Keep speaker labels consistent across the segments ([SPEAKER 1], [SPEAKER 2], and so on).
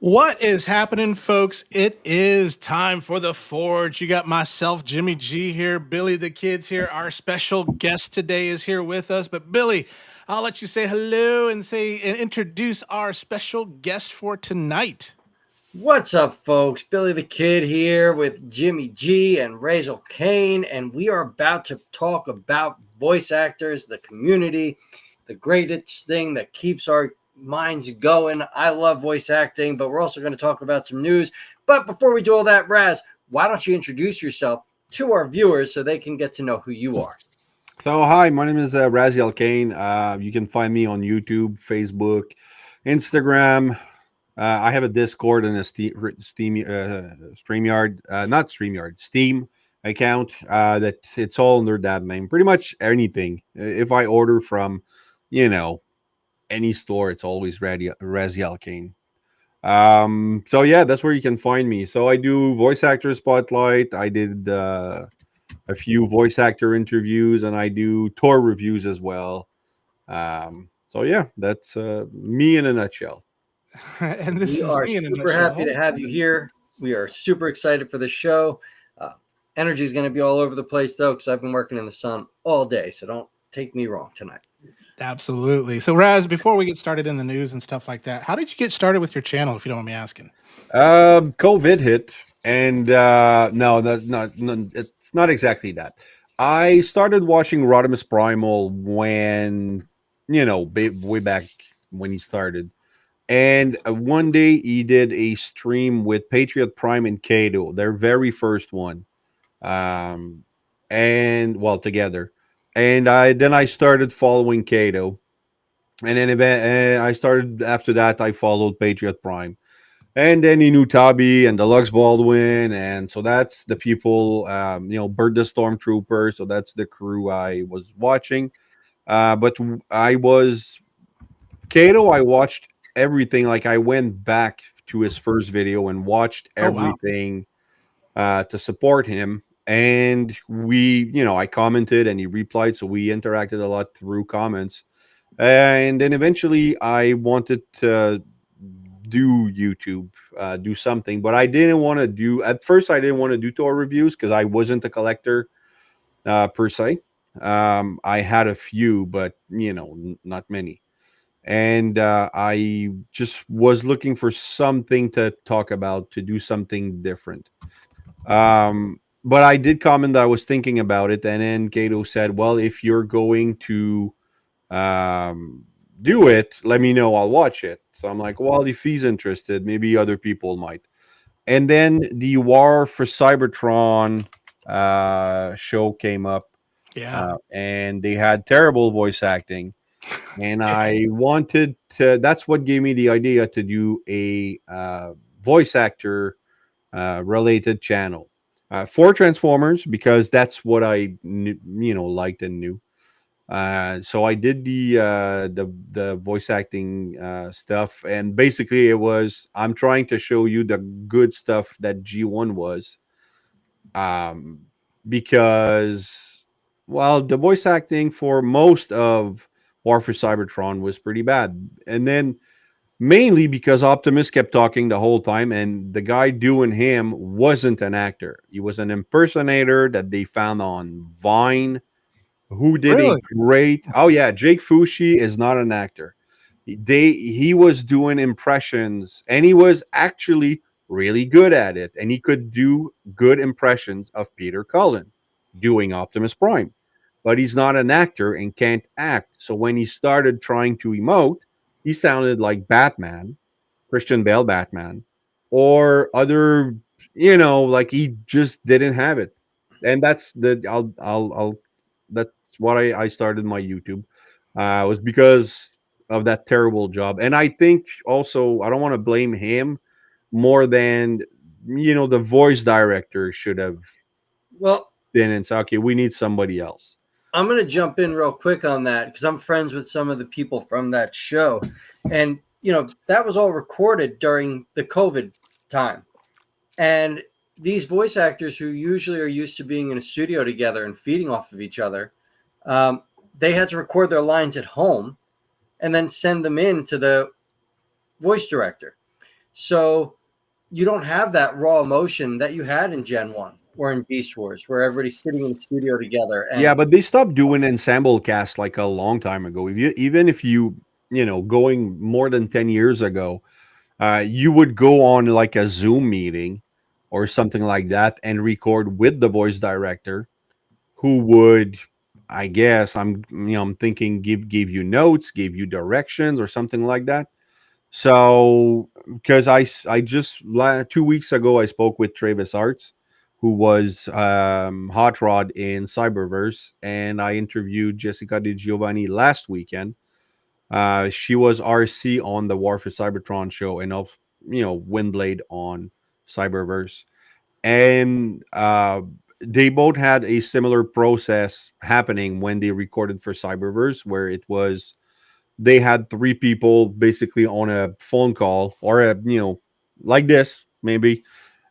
[SPEAKER 1] What is happening, folks? It is time for the Forge. You got myself, Jimmy G here, Billy the Kid's here. Our special guest today is here with us. But Billy, I'll let you say hello and introduce our special guest for tonight.
[SPEAKER 2] What's up, folks? Billy the Kid here with Jimmy G and Razyel Kayne, and we are about to talk about voice actors, the community, the greatest thing that keeps our minds going. I love voice acting, but we're also going to talk about some news. But before we do all that, Raz, why don't you introduce yourself to our viewers so they can get to know who you are?
[SPEAKER 3] So, hi, my name is Razyel Kayne. You can find me on YouTube, Facebook, Instagram. I have a Discord and a StreamYard, not StreamYard, Steam account. That it's all under that name. Pretty much anything. If I order from, you know, any store, it's always Razyel Kayne. So yeah, that's where you can find me. So I do voice actor spotlight. I did a few voice actor interviews, and I do tour reviews as well. So yeah, that's me in a nutshell.
[SPEAKER 1] And this
[SPEAKER 2] We
[SPEAKER 1] is
[SPEAKER 2] are
[SPEAKER 1] me in a
[SPEAKER 2] super
[SPEAKER 1] nutshell.
[SPEAKER 2] happy to have you here. We are super excited for the show. Uh, Energy is going to be all over the place, though, because I've been working in the sun all day. So don't take me wrong tonight.
[SPEAKER 1] Absolutely. So, Raz, before we get started in the news and stuff like that, how did you get started with your channel, if you don't mind me asking?
[SPEAKER 3] COVID hit, and no, it's not exactly that. I started watching Rodimus Primal when way back when he started. And one day he did a stream with Patriot Prime and Kato, their very first one, um, and well together. And I started following Kato, and then I started after that. I followed Patriot Prime, and then he knew Tabi and Deluxe Baldwin, and so that's the people. Bird the Stormtrooper. So that's the crew I was watching. But I was Kato, I watched everything. Like I went back to his first video and watched
[SPEAKER 1] Oh, wow.
[SPEAKER 3] everything to support him. And I commented and he replied. So we interacted a lot through comments. And then eventually I wanted to do YouTube, do something, but I didn't want to do, at first, I didn't want to do tour reviews because I wasn't a collector per se. I had a few, but, not many, and I just was looking for something to talk about, to do something different. But I did comment that I was thinking about it, and then Kato said, "Well, if you're going to um, do it, let me know. I'll watch it." So I'm like, "Well, if he's interested, maybe other people might." And then the War for Cybertron show came up,
[SPEAKER 1] Yeah.
[SPEAKER 3] and they had terrible voice acting, and
[SPEAKER 1] Yeah.
[SPEAKER 3] I wanted to. That's what gave me the idea to do a voice actor related channel for Transformers because that's what liked and knew. So I did the voice acting stuff, and basically it was I'm trying to show you the good stuff that G1 was, um, because well, the voice acting for most of War for Cybertron was pretty bad, and then mainly because Optimus kept talking the whole time, and the guy doing him wasn't an actor; he was an impersonator that they found on Vine, who did a
[SPEAKER 1] Really?
[SPEAKER 3] great. Oh yeah, Jake Fushi is not an actor. He was doing impressions, and he was actually really good at it, and he could do good impressions of Peter Cullen doing Optimus Prime, but he's not an actor and can't act. So when he started trying to emote, he sounded like Batman, Christian Bale Batman, or other, like he just didn't have it. And that's the I'll that's why I started my YouTube. Was because of that terrible job. And I think also I don't want to blame him more than the voice director should have
[SPEAKER 2] Well,
[SPEAKER 3] been and said, okay, we need somebody else.
[SPEAKER 2] I'm going to jump in real quick on that because I'm friends with some of the people from that show. And, that was all recorded during the COVID time. And these voice actors who usually are used to being in a studio together and feeding off of each other, um, they had to record their lines at home and then send them in to the voice director. So you don't have that raw emotion that you had in Gen 1 or in Beast Wars, where everybody's sitting in the studio together.
[SPEAKER 3] Yeah,
[SPEAKER 2] And
[SPEAKER 3] but they stopped doing ensemble cast like a long time ago. If you even if you know going more than 10 years ago, you would go on like a Zoom meeting or something like that and record with the voice director who would, I guess I'm thinking give you notes, give you directions or something like that. So because I just 2 weeks ago I spoke with Travis Arts, who was Hot Rod in Cyberverse, and I interviewed Jessica Di Giovanni last weekend. She was RC on the War for Cybertron show, and of Windblade on Cyberverse, and they both had a similar process happening when they recorded for Cyberverse, where it was they had three people basically on a phone call or a like this maybe,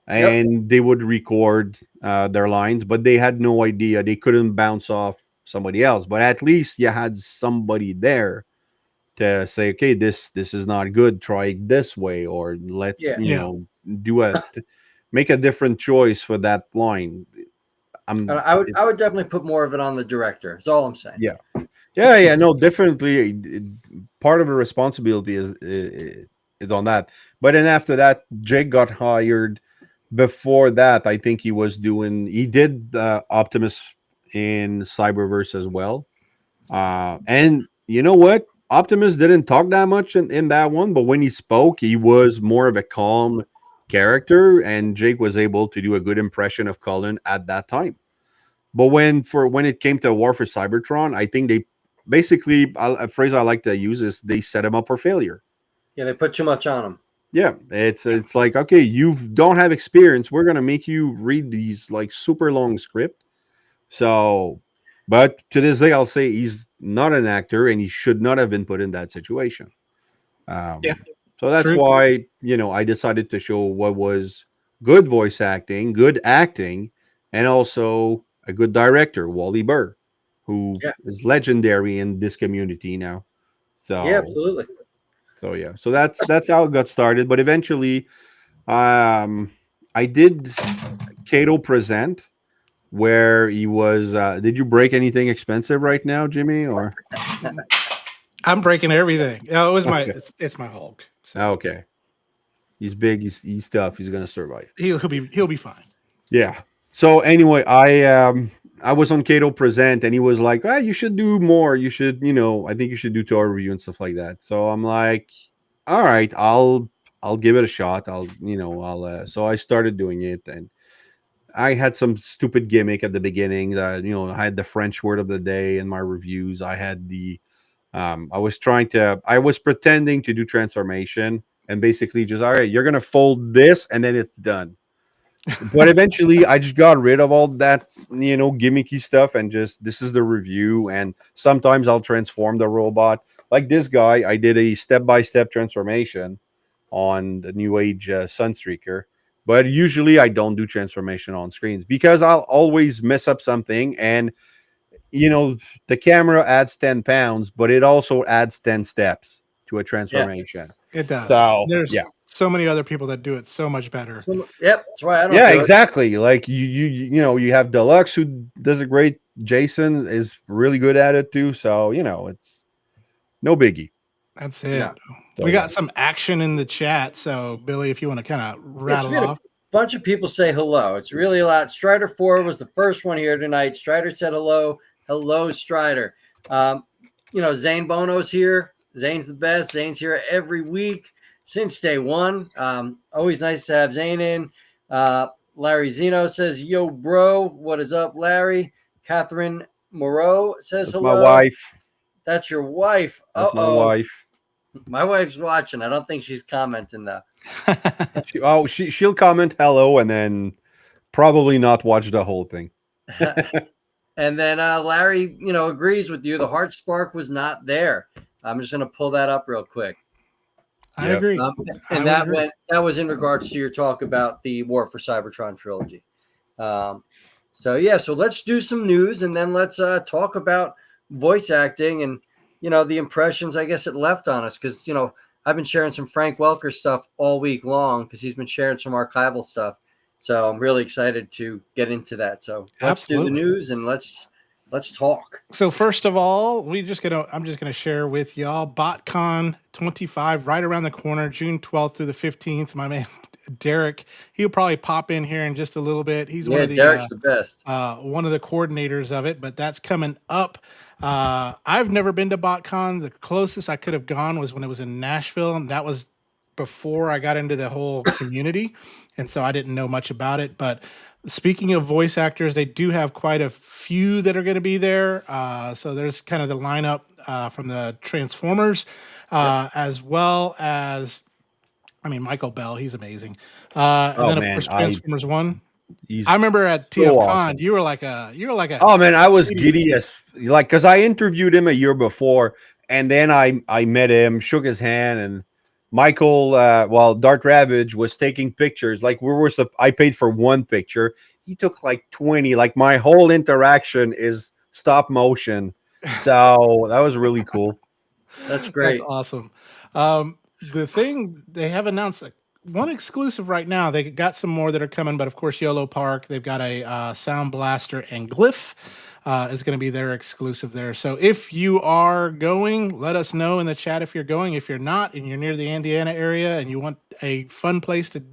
[SPEAKER 2] yep,
[SPEAKER 3] and they would record their lines, but they had no idea, they couldn't bounce off somebody else, but at least you had somebody there to say, okay, this is not good, try it this way, or let's
[SPEAKER 2] yeah.
[SPEAKER 1] Yeah.
[SPEAKER 3] do make a different choice for that line.
[SPEAKER 2] And
[SPEAKER 3] I'm
[SPEAKER 2] I would definitely put more of it on the director. Is all I'm saying.
[SPEAKER 3] Yeah. Yeah, no, definitely. Part of the responsibility is on that. But then after that, Jake got hired. Before that, I think he did Optimus in Cyberverse as well. And you know what? Optimus didn't talk that much in that one, but when he spoke, he was more of a calm character, and Jake was able to do a good impression of Cullen at that time. But when it came to War for Cybertron, I think they basically a phrase I like to use is they set him up for failure.
[SPEAKER 2] Yeah, they put too much on him.
[SPEAKER 3] Yeah, it's like, okay, you don't have experience. We're gonna make you read these like super long script. So, but to this day, I'll say he's not an actor and he should not have been put in that situation.
[SPEAKER 1] Yeah.
[SPEAKER 3] So that's
[SPEAKER 1] True.
[SPEAKER 3] why I decided to show what was good voice acting, good acting, and also a good director, Wally Burr, who
[SPEAKER 2] Yeah,
[SPEAKER 3] is legendary in this community now.
[SPEAKER 2] yeah,
[SPEAKER 3] So
[SPEAKER 2] absolutely.
[SPEAKER 3] yeah, so that's how it got started. But eventually, um, I did Cato present where he was. Did you break anything expensive right now, Jimmy? Or
[SPEAKER 1] I'm breaking everything. Oh, it was my
[SPEAKER 3] okay,
[SPEAKER 1] it's my Hulk. So
[SPEAKER 3] okay, he's big. He's tough. He's gonna survive.
[SPEAKER 1] he'll be fine.
[SPEAKER 3] Yeah. So anyway, I was on Cato Present and he was like, "Ah, you should do more. You should, I think you should do tour review and stuff like that." So I'm like, "All right, I'll give it a shot. I'll so I started doing it, and I had some stupid gimmick at the beginning that, I had the French word of the day in my reviews. I had the I was pretending to do transformation and basically just, all right, you're going to fold this and then it's done. But eventually I just got rid of all that gimmicky stuff, and just, this is the review. And sometimes I'll transform the robot like this guy. I did a step-by-step transformation on the new age Sunstreaker, but usually I don't do transformation on screens because I'll always mess up something. And you know the camera adds 10 pounds, but it also adds 10 steps to a
[SPEAKER 2] Yeah.
[SPEAKER 3] transformation.
[SPEAKER 1] It does.
[SPEAKER 3] So
[SPEAKER 1] There's
[SPEAKER 3] yeah.
[SPEAKER 1] so many other people that do it so much better.
[SPEAKER 2] So, yep, that's why I don't
[SPEAKER 3] Yeah,
[SPEAKER 2] do it.
[SPEAKER 3] exactly. Like you have Deluxe, who does a great. Jason is really good at it too. So it's no biggie.
[SPEAKER 1] That's it.
[SPEAKER 2] No.
[SPEAKER 3] So,
[SPEAKER 1] We
[SPEAKER 3] yeah.
[SPEAKER 1] got some action in the chat. So Billy, if you want to kind of
[SPEAKER 2] Yes,
[SPEAKER 1] rattle
[SPEAKER 2] we had
[SPEAKER 1] off.
[SPEAKER 2] a bunch of people say hello. It's really a lot. Strider 4 was the first one here tonight. Strider said hello. Hello, Strider. Zane Bono's here. Zane's the best. Zane's here every week since day one. Always nice to have Zane in. Larry Zeno says, yo, bro. What is up, Larry? Catherine Moreau says
[SPEAKER 3] That's my
[SPEAKER 2] hello.
[SPEAKER 3] wife.
[SPEAKER 2] That's your wife.
[SPEAKER 3] That's my
[SPEAKER 2] Uh-oh.
[SPEAKER 3] wife.
[SPEAKER 2] My wife's watching. I don't think she's commenting, though.
[SPEAKER 3] She'll comment hello and then probably not watch the whole thing.
[SPEAKER 2] And then Larry, agrees with you. The heart spark was not there. I'm just going to pull that up real quick.
[SPEAKER 1] I agree.
[SPEAKER 2] And that was in regards to your talk about the War for Cybertron trilogy. So let's do some news, and then let's talk about voice acting and the impressions I guess it left on us, because I've been sharing some Frank Welker stuff all week long because he's been sharing some archival stuff. So I'm really excited to get into that. So let's do the
[SPEAKER 1] Absolutely.
[SPEAKER 2] news and let's talk.
[SPEAKER 1] So first of all, I'm just gonna share with y'all BotCon 25 right around the corner, June 12th through the 15th. My man Derek, he'll probably pop in here in just a little bit. He's
[SPEAKER 2] Yeah, Derek's the best.
[SPEAKER 1] one of the coordinators of it, but that's coming up. I've never been to BotCon. The closest I could have gone was when it was in Nashville, and that was before I got into the whole community, and so I didn't know much about it. But speaking of voice actors, they do have quite a few that are going to be there. So there's kind of the lineup from the Transformers,
[SPEAKER 2] Yep.
[SPEAKER 1] as well as, I mean, Michael Bell, he's amazing. And
[SPEAKER 3] Oh
[SPEAKER 1] then of
[SPEAKER 3] man,
[SPEAKER 1] course Transformers One. I
[SPEAKER 3] he's
[SPEAKER 1] remember at
[SPEAKER 3] so
[SPEAKER 1] TF Con,
[SPEAKER 3] awesome.
[SPEAKER 1] you were like a
[SPEAKER 3] Oh man, I was
[SPEAKER 1] idiot.
[SPEAKER 3] giddy as like because I interviewed him a year before, and then I met him, shook his hand, and Michael, while Dark Ravage was taking pictures, like I paid for one picture, he took like 20. Like my whole interaction is stop motion, so that was really cool.
[SPEAKER 2] That's
[SPEAKER 1] That's
[SPEAKER 2] great.
[SPEAKER 1] awesome. The thing they have announced one exclusive right now. They got some more that are coming, but of course, YOLO Park. They've got a Sound Blaster and Glyph is going to be their exclusive there. So if you are going, let us know in the chat if you're going. If you're not and you're near the Indiana area and you want a fun place to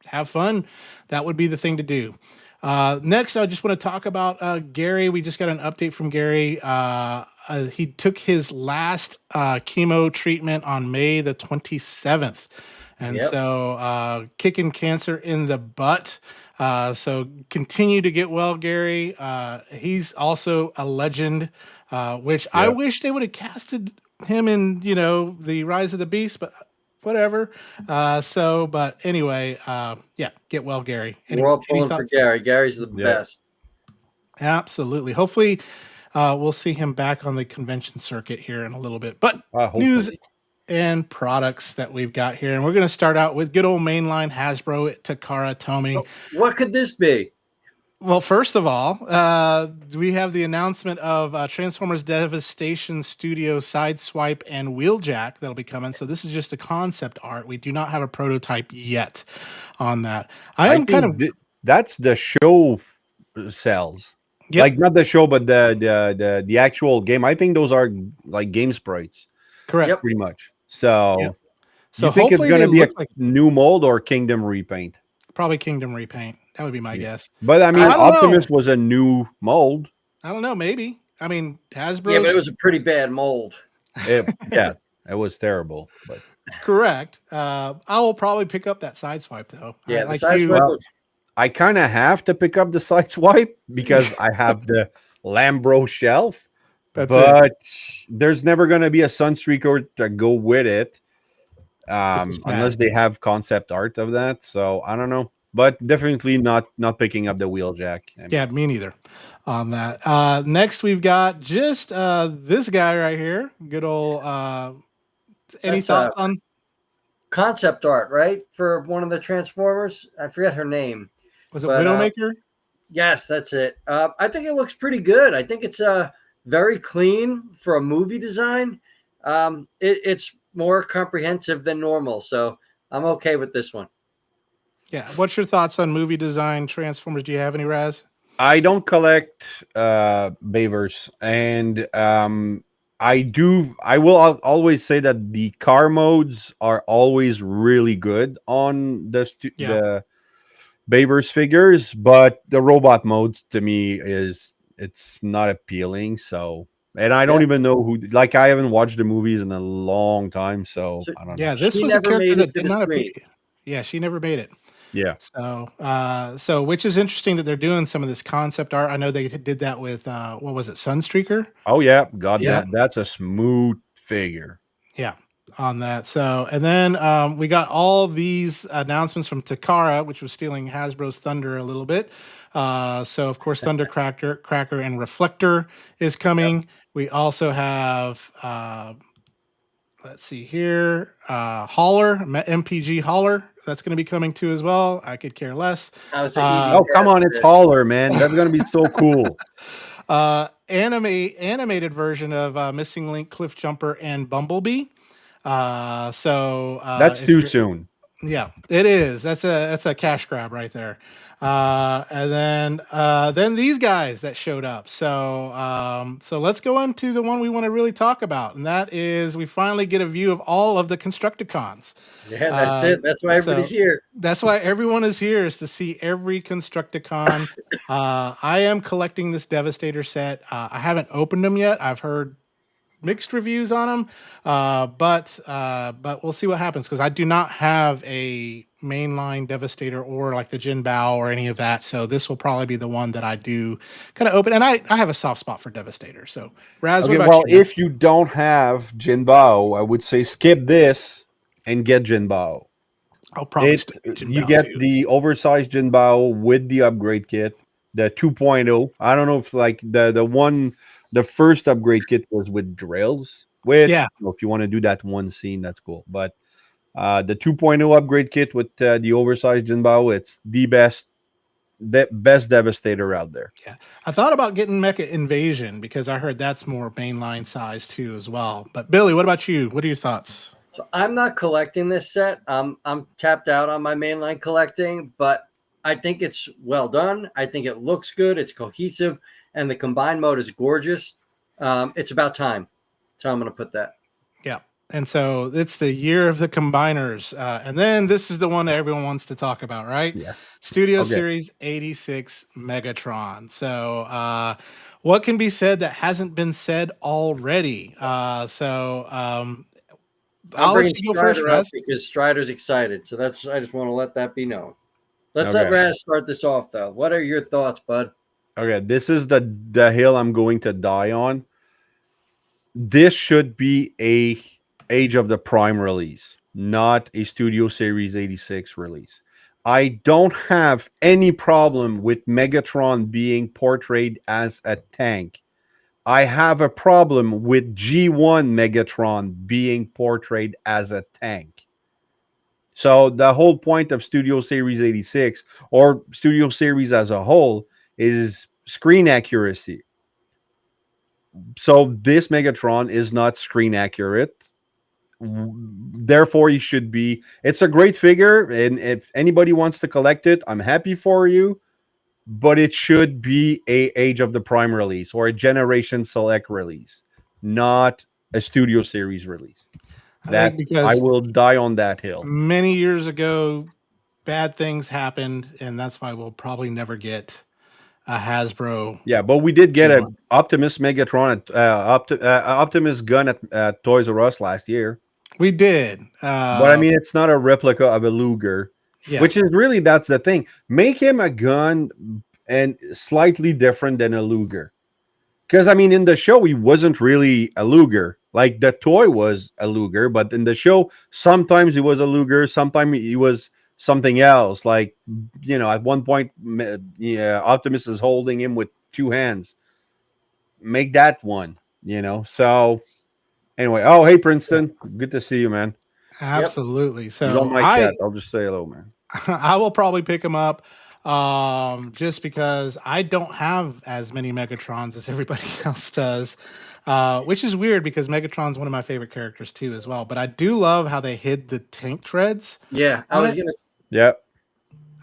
[SPEAKER 1] have fun, that would be the thing to do. Next, I just want to talk about Gary. We just got an update from Gary. He took his last chemo treatment on May the 27th. And
[SPEAKER 2] Yep.
[SPEAKER 1] so kicking cancer in the butt. So continue to get well, Gary. He's also a legend, which I
[SPEAKER 3] Yeah.
[SPEAKER 1] wish they would have casted him in, the Rise of the Beast, but whatever. But anyway, yeah, get well, Gary.
[SPEAKER 2] We're all
[SPEAKER 1] Any
[SPEAKER 2] pulling for
[SPEAKER 1] thoughts?
[SPEAKER 2] Gary. Gary's the
[SPEAKER 3] Yeah.
[SPEAKER 2] best.
[SPEAKER 1] Absolutely. Hopefully, we'll see him back on the convention circuit here in a little bit. But news
[SPEAKER 3] Hopefully.
[SPEAKER 1] and products that we've got here, and we're going to start out with good old mainline Hasbro, Takara Tomy.
[SPEAKER 2] What could this be?
[SPEAKER 1] Well, first of all, we have the announcement of Transformers Devastation Studio Sideswipe and Wheeljack that'll be coming. So this is just a concept art. We do not have a prototype yet on that. I am kind of
[SPEAKER 3] that's the show cells.
[SPEAKER 1] Yep.
[SPEAKER 3] Like not the show, but the actual game. I think those are like game sprites,
[SPEAKER 1] correct.
[SPEAKER 2] Yep.
[SPEAKER 3] pretty much. So,
[SPEAKER 1] Yep. So
[SPEAKER 3] you think it's
[SPEAKER 1] hopefully
[SPEAKER 3] going to
[SPEAKER 1] they
[SPEAKER 3] be a
[SPEAKER 1] look like
[SPEAKER 3] new mold or Kingdom repaint?
[SPEAKER 1] probably Kingdom repaint. That would be my guess.
[SPEAKER 3] But I mean,
[SPEAKER 1] I don't
[SPEAKER 3] Optimus
[SPEAKER 1] know.
[SPEAKER 3] was a new mold.
[SPEAKER 1] I don't know. Maybe. I mean, Hasbro.
[SPEAKER 2] Yeah, but it was a pretty bad mold.
[SPEAKER 3] Yeah, it was terrible. But
[SPEAKER 1] correct. I will probably pick up that Sideswipe though.
[SPEAKER 2] Yeah,
[SPEAKER 1] like
[SPEAKER 2] the Sideswipe
[SPEAKER 1] you.
[SPEAKER 3] well, I kind of have to pick up the Sideswipe because I have the Lambro shelf.
[SPEAKER 1] That's
[SPEAKER 3] but there's never going to be a Sunstreaker to go with it, unless they have concept art of that. So I don't know, but definitely not picking up the Wheeljack. I mean,
[SPEAKER 1] yeah, me neither on that. Next, we've got just this guy right here. Good old. Any
[SPEAKER 2] That's,
[SPEAKER 1] thoughts on
[SPEAKER 2] concept art, right? For one of the Transformers. I forget her name.
[SPEAKER 1] was it
[SPEAKER 2] but,
[SPEAKER 1] Widowmaker?
[SPEAKER 2] Yes, that's it. I think it looks pretty good. I think it's very clean for a movie design. It's more comprehensive than normal, so I'm okay with this one.
[SPEAKER 1] Yeah. What's your thoughts on movie design Transformers? Do you have any, Raz?
[SPEAKER 3] I don't collect Bavers, and I will always say that the car modes are always really good on the Bavers figures, but the robot modes to me it's not appealing. So, and I don't even know who. Like, I haven't watched the movies in a long time, so I don't know.
[SPEAKER 1] Yeah, this
[SPEAKER 2] She
[SPEAKER 1] was a
[SPEAKER 2] never
[SPEAKER 1] character
[SPEAKER 2] made
[SPEAKER 1] that
[SPEAKER 2] it to
[SPEAKER 1] did
[SPEAKER 2] the
[SPEAKER 1] not
[SPEAKER 2] screen.
[SPEAKER 1] appear. Yeah, she never made it.
[SPEAKER 3] Yeah.
[SPEAKER 1] So which is interesting that they're doing some of this concept art. I know they did that with what was it, Sunstreaker?
[SPEAKER 3] Oh yeah, God,
[SPEAKER 1] Yeah.
[SPEAKER 3] that's a smooth figure.
[SPEAKER 1] Yeah, on that. So, and then we got all these announcements from Takara, which was stealing Hasbro's thunder a little bit. So, of course, Cracker, and Reflector is coming. We also have, let's see here, Hauler, MPG Hauler. That's going to be coming too as well. I could care less.
[SPEAKER 3] Oh, come on, it's Hauler, man. That's going to be so cool.
[SPEAKER 1] Animated version of Missing Link, Cliff Jumper, and Bumblebee.
[SPEAKER 3] That's
[SPEAKER 1] if
[SPEAKER 3] too
[SPEAKER 1] you're
[SPEAKER 3] soon.
[SPEAKER 1] yeah, it is. That's a cash grab right there. And then these guys that showed up. So let's go into the one we want to really talk about, and that is we finally get a view of all of the Constructicons.
[SPEAKER 2] Yeah, that's
[SPEAKER 1] Uh,
[SPEAKER 2] it. That's why everybody's
[SPEAKER 1] so
[SPEAKER 2] here.
[SPEAKER 1] that's why everyone is here is to see every Constructicon. I am collecting this Devastator set. I haven't opened them yet. I've heard mixed reviews on them, but we'll see what happens because I do not have a mainline Devastator or like the Jin Bao or any of that. So this will probably be the one that I do kind of open, and I have a soft spot for Devastator. So Raz, what
[SPEAKER 3] Okay,
[SPEAKER 1] about
[SPEAKER 3] well,
[SPEAKER 1] you, man?
[SPEAKER 3] if you don't have Jinbao, I would say skip this and get Jinbao.
[SPEAKER 1] I'll probably
[SPEAKER 3] It
[SPEAKER 1] stick with Jin
[SPEAKER 3] You
[SPEAKER 1] Bao
[SPEAKER 3] get
[SPEAKER 1] too.
[SPEAKER 3] the oversized Jinbao with the upgrade kit, the 2.0. I don't know if like the first upgrade kit was with drills, which
[SPEAKER 1] Yeah,
[SPEAKER 3] if you want to do that one scene, that's cool. But the 2.0 upgrade kit with the oversized Jinbao, it's the best Devastator out there.
[SPEAKER 1] yeah. I thought about getting Mecha Invasion because I heard that's more mainline size too as well. But Billy, what about you? What are your thoughts?
[SPEAKER 2] So I'm not collecting this set. I'm tapped out on my mainline collecting, but I think it's well done. I think it looks good. It's cohesive, and the combined mode is gorgeous. It's about time. So I'm going to put that.
[SPEAKER 1] Yeah. And so it's the year of the combiners. And then this is the one that everyone wants to talk about, right?
[SPEAKER 3] Yeah.
[SPEAKER 1] Studio
[SPEAKER 3] Okay.
[SPEAKER 1] Series 86 Megatron. What can be said that hasn't been said already?
[SPEAKER 2] I'm
[SPEAKER 1] I'll let
[SPEAKER 2] bringing
[SPEAKER 1] you go first,
[SPEAKER 2] Strider up
[SPEAKER 1] Raz.
[SPEAKER 2] because Strider's excited. So I just want to let that be known. Let's let
[SPEAKER 3] Okay.
[SPEAKER 2] Raz start this off, though. What are your thoughts, bud?
[SPEAKER 3] Okay. This is the hill I'm going to die on. This should be a Age of the Prime release, not a Studio Series 86 release. I don't have any problem with Megatron being portrayed as a tank. I have a problem with G1 Megatron being portrayed as a tank. So the whole point of Studio Series 86 or Studio Series as a whole is screen accuracy. So this Megatron is not screen accurate. Therefore, he should be. It's a great figure, and if anybody wants to collect it, I'm happy for you. But it should be a Age of the Prime release or a Generation Select release, not a Studio Series release.
[SPEAKER 1] I think
[SPEAKER 3] That I
[SPEAKER 1] because
[SPEAKER 3] will die on that hill.
[SPEAKER 1] many years ago, bad things happened, and that's why we'll probably never get a Hasbro
[SPEAKER 3] Yeah, but we did get a
[SPEAKER 1] G1.
[SPEAKER 3] Optimus Megatron at Optimus gun at Toys R Us last year.
[SPEAKER 1] We did.
[SPEAKER 3] But I mean, it's not a replica of a Luger,
[SPEAKER 1] Yeah.
[SPEAKER 3] which is really that's the thing. Make him a gun and slightly different than a Luger. Because I mean, in the show, he wasn't really a Luger. Like the toy was a Luger, but in the show, sometimes he was a Luger, sometimes he was something else. Like at one point, yeah, Optimus is holding him with two hands. Make that one. So anyway, oh hey Princeton, good to see you, man.
[SPEAKER 2] Yep.
[SPEAKER 1] Absolutely.
[SPEAKER 3] He's on
[SPEAKER 1] So
[SPEAKER 3] my chat. I'll just say hello, man.
[SPEAKER 1] I will probably pick him up just because I don't have as many Megatrons as everybody else does. Which is weird because Megatron's one of my favorite characters too as well. But I do love how they hid the tank treads
[SPEAKER 2] Yeah, I
[SPEAKER 1] on
[SPEAKER 2] was
[SPEAKER 1] it.
[SPEAKER 2] going to
[SPEAKER 3] Yeah.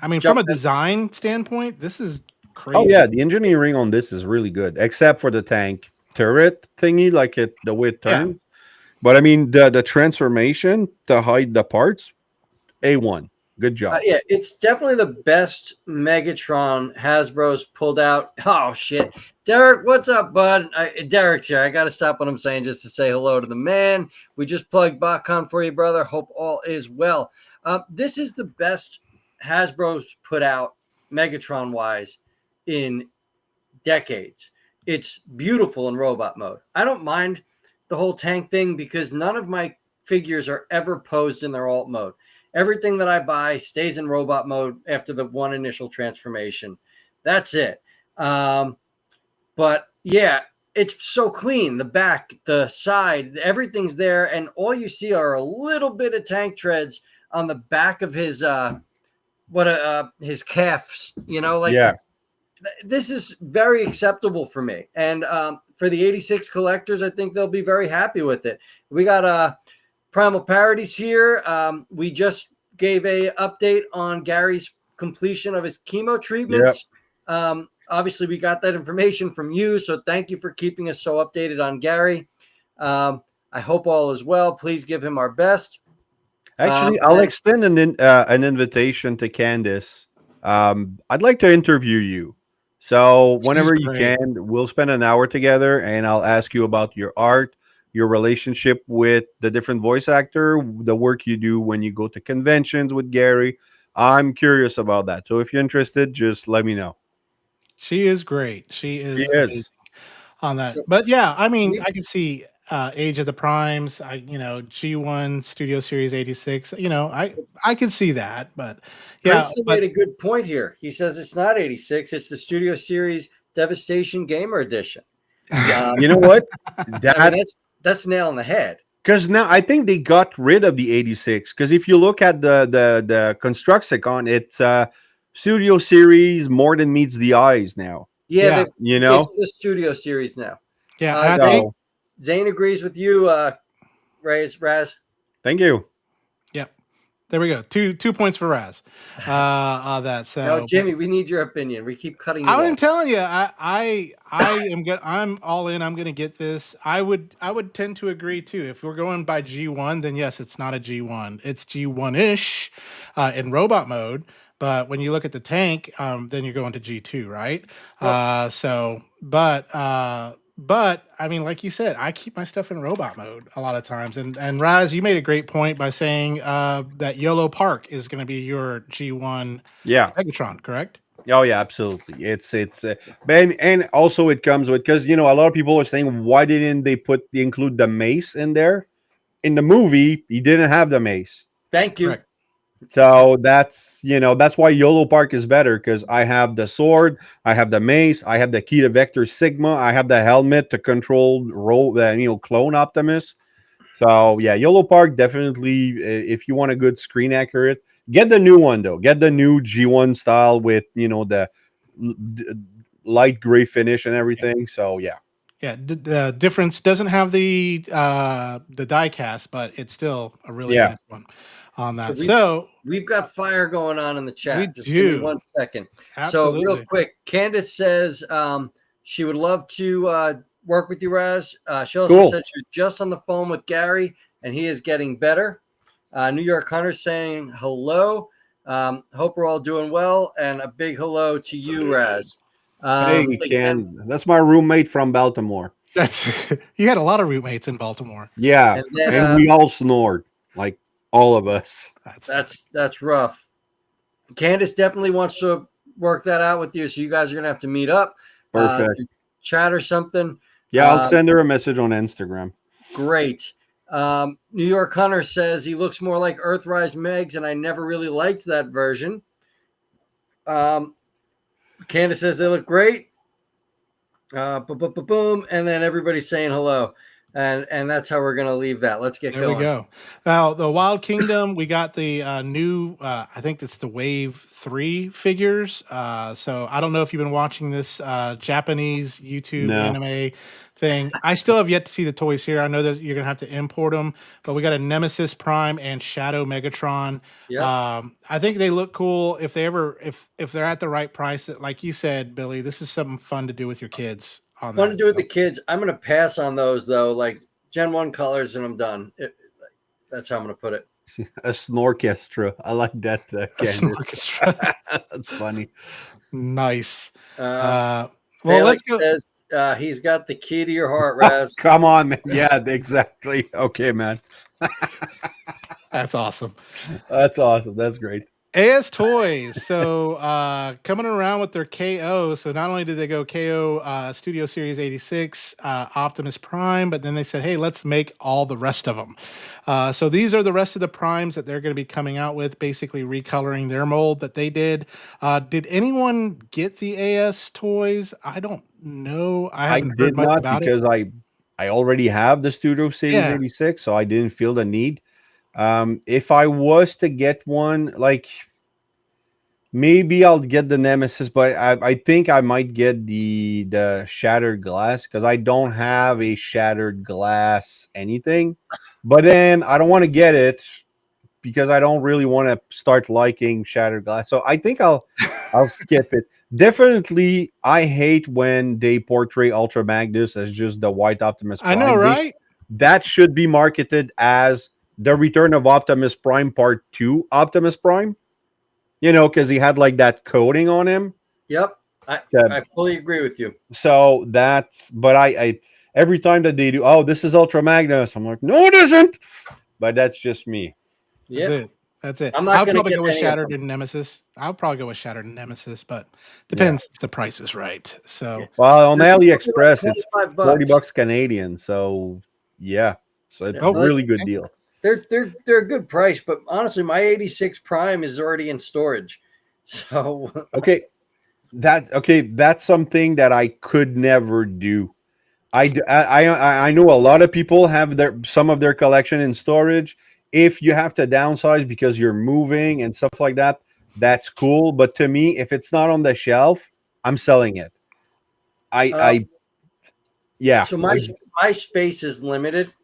[SPEAKER 1] I mean, from
[SPEAKER 2] jump
[SPEAKER 1] a
[SPEAKER 2] in.
[SPEAKER 1] design standpoint, this is
[SPEAKER 3] Oh
[SPEAKER 1] crazy.
[SPEAKER 3] yeah, the engineering on this is really good, except for the tank turret thingy, like the way it
[SPEAKER 1] Yeah.
[SPEAKER 3] turns. But I mean, the transformation to hide the parts, A1. Good job.
[SPEAKER 2] Yeah, it's definitely the best Megatron Hasbro's pulled out. Oh shit, Derek, what's up, bud? Derek's here. I got to stop what I'm saying just to say hello to the man. We just plugged BotCon for you, brother. Hope all is well. This is the best Hasbro's put out Megatron wise in decades. It's beautiful in robot mode. I don't mind the whole tank thing because none of my figures are ever posed in their alt mode. Everything that I buy stays in robot mode after the one initial transformation. That's it. But yeah, it's so clean. The back, the side, everything's there, and all you see are a little bit of tank treads on the back of his his calves.
[SPEAKER 3] Yeah.
[SPEAKER 2] This is very acceptable for me, and for the 86 collectors, I think they'll be very happy with it. We got Primal Parodies here. We just gave a update on Gary's completion of his chemo
[SPEAKER 3] Yep.
[SPEAKER 2] treatments. Obviously, we got that information from you, so thank you for keeping us so updated on Gary. I hope all is well. Please give him our best.
[SPEAKER 3] Actually, I'll
[SPEAKER 2] And
[SPEAKER 3] extend an invitation to Candace. I'd like to interview you. So
[SPEAKER 1] She's
[SPEAKER 3] whenever you
[SPEAKER 1] great.
[SPEAKER 3] can, we'll spend an hour together, and I'll ask you about your art, your relationship with the different voice actor, the work you do when you go to conventions with Gary. I'm curious about that. So if you're interested, just let me know.
[SPEAKER 1] She is great. She
[SPEAKER 3] He
[SPEAKER 1] is amazing
[SPEAKER 3] is.
[SPEAKER 1] on that.
[SPEAKER 2] so
[SPEAKER 1] But yeah, I mean,
[SPEAKER 2] we
[SPEAKER 1] I can see Age of the Primes, G1 Studio Series 86. I can see that, but yeah,
[SPEAKER 2] Princeton
[SPEAKER 1] but
[SPEAKER 2] made a good point here. He says it's not 86, it's the Studio Series Devastation Gamer Edition.
[SPEAKER 3] You know what?
[SPEAKER 2] I mean,
[SPEAKER 3] That
[SPEAKER 2] that's nail on the head.
[SPEAKER 3] Because now I think they got rid of the 86. Because if you look at the Constructicon, it's Studio Series more than meets the eyes now.
[SPEAKER 2] Yeah,
[SPEAKER 1] yeah,
[SPEAKER 3] You
[SPEAKER 2] it's
[SPEAKER 3] know,
[SPEAKER 2] the Studio Series now.
[SPEAKER 1] yeah, and I think
[SPEAKER 2] Zane,
[SPEAKER 3] so
[SPEAKER 2] Zane agrees with you, Raz.
[SPEAKER 3] thank you.
[SPEAKER 1] yeah. There we go. Two points for Raz on that.
[SPEAKER 2] Now,
[SPEAKER 1] So, but
[SPEAKER 2] Jimmy, we need your opinion. We keep cutting you
[SPEAKER 1] I'm
[SPEAKER 2] off.
[SPEAKER 1] telling you, I am good. I'm all in. I'm gonna get this. I would tend to agree too. If we're going by G1, then yes, it's not a G1. It's G1 ish in robot mode. But when you look at the tank, then you're going to G2, right?
[SPEAKER 2] Well,
[SPEAKER 1] But I mean, like you said, I keep my stuff in robot mode a lot of times. And Raz, you made a great point by saying that YOLO Park is going to be your G1
[SPEAKER 3] Yeah.
[SPEAKER 1] Megatron, correct?
[SPEAKER 3] Oh yeah, absolutely. It's and also it comes with, because a lot of people are saying, why didn't they include the mace in there? In the movie, he didn't have the mace.
[SPEAKER 2] thank you.
[SPEAKER 1] Correct. Yep.
[SPEAKER 3] So that's why YOLO Park is better, because I have the sword, I have the mace, I have the key to Vector Sigma, I have the helmet to control clone Optimus. So yeah, YOLO Park definitely. If you want a good screen accurate, get the new one though. Get the new G1 style with the l- d- light gray finish and everything. So yeah,
[SPEAKER 1] Yeah, the difference doesn't have the die cast, but it's still a really
[SPEAKER 3] yeah.
[SPEAKER 1] nice one on
[SPEAKER 2] So
[SPEAKER 1] that. So
[SPEAKER 2] we've got fire going on in the
[SPEAKER 1] we
[SPEAKER 2] chat. Just give me
[SPEAKER 1] do
[SPEAKER 2] 1 second. So real
[SPEAKER 1] absolutely.
[SPEAKER 2] quick, Candace says she would love to work with you, Raz. She also
[SPEAKER 3] Cool.
[SPEAKER 2] said she was just on the phone with Gary, and he is getting better. New York Hunter saying hello. Hope we're all doing well, and a big hello to you,
[SPEAKER 1] Absolutely.
[SPEAKER 2] Raz.
[SPEAKER 3] Hey,
[SPEAKER 2] Again,
[SPEAKER 3] Ken, that's my roommate from Baltimore.
[SPEAKER 1] That's you had a lot of roommates in Baltimore.
[SPEAKER 3] Yeah,
[SPEAKER 2] and then
[SPEAKER 3] and we all snored, like all of us.
[SPEAKER 1] That's funny.
[SPEAKER 2] that's rough. Candace definitely wants to work that out with you, so you guys are gonna have to meet up,
[SPEAKER 3] Perfect.
[SPEAKER 2] chat or something.
[SPEAKER 3] Yeah, I'll send her a message on Instagram.
[SPEAKER 2] Great. New York Hunter says he looks more like Earthrise Megs, and I never really liked that version. Candace says they look great. Boom, and then everybody's saying hello, and that's how we're gonna leave that. Let's get
[SPEAKER 1] There we
[SPEAKER 2] going.
[SPEAKER 1] go. Now, the Wild Kingdom, we got the new, I think it's the Wave 3 figures. So I don't know if you've been watching this Japanese YouTube
[SPEAKER 3] No.
[SPEAKER 1] anime thing. I still have yet to see the toys here. I know that you're going to have to import them, but we got a Nemesis Prime and Shadow Megatron.
[SPEAKER 2] Yep.
[SPEAKER 1] I think they look cool if they're at the right price. That, like you said, Billy, this is something fun to do with your kids on
[SPEAKER 2] Fun to
[SPEAKER 1] that.
[SPEAKER 2] do with
[SPEAKER 1] So,
[SPEAKER 2] the kids. I'm gonna pass on those though, like Gen 1 colors, and I'm done. That's how I'm gonna put it.
[SPEAKER 3] A snorchestra. I like that,
[SPEAKER 1] that's an
[SPEAKER 3] Candace.
[SPEAKER 1] orchestra.
[SPEAKER 3] That's funny.
[SPEAKER 1] Nice.
[SPEAKER 2] Um,
[SPEAKER 1] Uh, well, let's
[SPEAKER 2] Felix
[SPEAKER 1] go.
[SPEAKER 2] says he's got the key to your heart,
[SPEAKER 3] Oh,
[SPEAKER 2] Raz.
[SPEAKER 3] come on, man. Yeah, exactly. Okay, man.
[SPEAKER 1] That's awesome.
[SPEAKER 3] That's awesome. That's great.
[SPEAKER 1] AS Toys. So coming around with their KO. So not only did they go KO Studio Series 86, Optimus Prime, but then they said, hey, let's make all the rest of them. So these are the rest of the primes that they're going to be coming out with, basically recoloring their mold that they did. Did anyone get the AS Toys? I don't know. I
[SPEAKER 3] I
[SPEAKER 1] haven't heard
[SPEAKER 3] did
[SPEAKER 1] much
[SPEAKER 3] not,
[SPEAKER 1] about it.
[SPEAKER 3] because I already have the Studio Series
[SPEAKER 1] Yeah.
[SPEAKER 3] 86, so I didn't feel the need. If I was to get one, like, maybe I'll get the Nemesis, but I think I might get the Shattered Glass because I don't have a Shattered Glass anything. But then I don't want to get it because I don't really want to start liking Shattered Glass. So I think I'll skip it. Definitely, I hate when they portray Ultra Magnus as just the white Optimus
[SPEAKER 1] I know,
[SPEAKER 3] Prime.
[SPEAKER 1] right?
[SPEAKER 3] That should be marketed as the Return of Optimus Prime Part 2 Optimus Prime, because he had like that coating on him.
[SPEAKER 2] Yep. I,
[SPEAKER 3] Uh,
[SPEAKER 2] I fully agree with you.
[SPEAKER 3] so that's, but I every time that they do, oh, this is Ultra Magnus, I'm like, no, it isn't. But that's just me.
[SPEAKER 1] That's
[SPEAKER 2] Yeah.
[SPEAKER 1] it. That's it.
[SPEAKER 2] I'm not
[SPEAKER 1] I'll
[SPEAKER 2] going to
[SPEAKER 1] probably
[SPEAKER 2] get
[SPEAKER 1] go with
[SPEAKER 2] any of
[SPEAKER 1] Shattered
[SPEAKER 2] them.
[SPEAKER 1] and Nemesis. I'll probably go with Shattered and Nemesis, but
[SPEAKER 3] Yeah.
[SPEAKER 1] depends if the price is right.
[SPEAKER 2] Yeah.
[SPEAKER 1] So,
[SPEAKER 3] Well, on
[SPEAKER 2] They're only like
[SPEAKER 3] AliExpress, it's
[SPEAKER 2] 25
[SPEAKER 3] 40
[SPEAKER 2] bucks.
[SPEAKER 3] bucks Canadian. So yeah, so it's
[SPEAKER 2] Yeah.
[SPEAKER 3] a
[SPEAKER 1] oh,
[SPEAKER 2] Like,
[SPEAKER 3] really good deal.
[SPEAKER 2] they're a good price, but honestly, my 86 Prime is already in storage. So,
[SPEAKER 3] Okay, that's something that I could never do. I know a lot of people have some of their collection in storage. If you have to downsize because you're moving and stuff like that, that's cool. But to me, if it's not on the shelf, I'm selling it. I
[SPEAKER 2] uh,
[SPEAKER 3] I yeah.
[SPEAKER 2] so my space is limited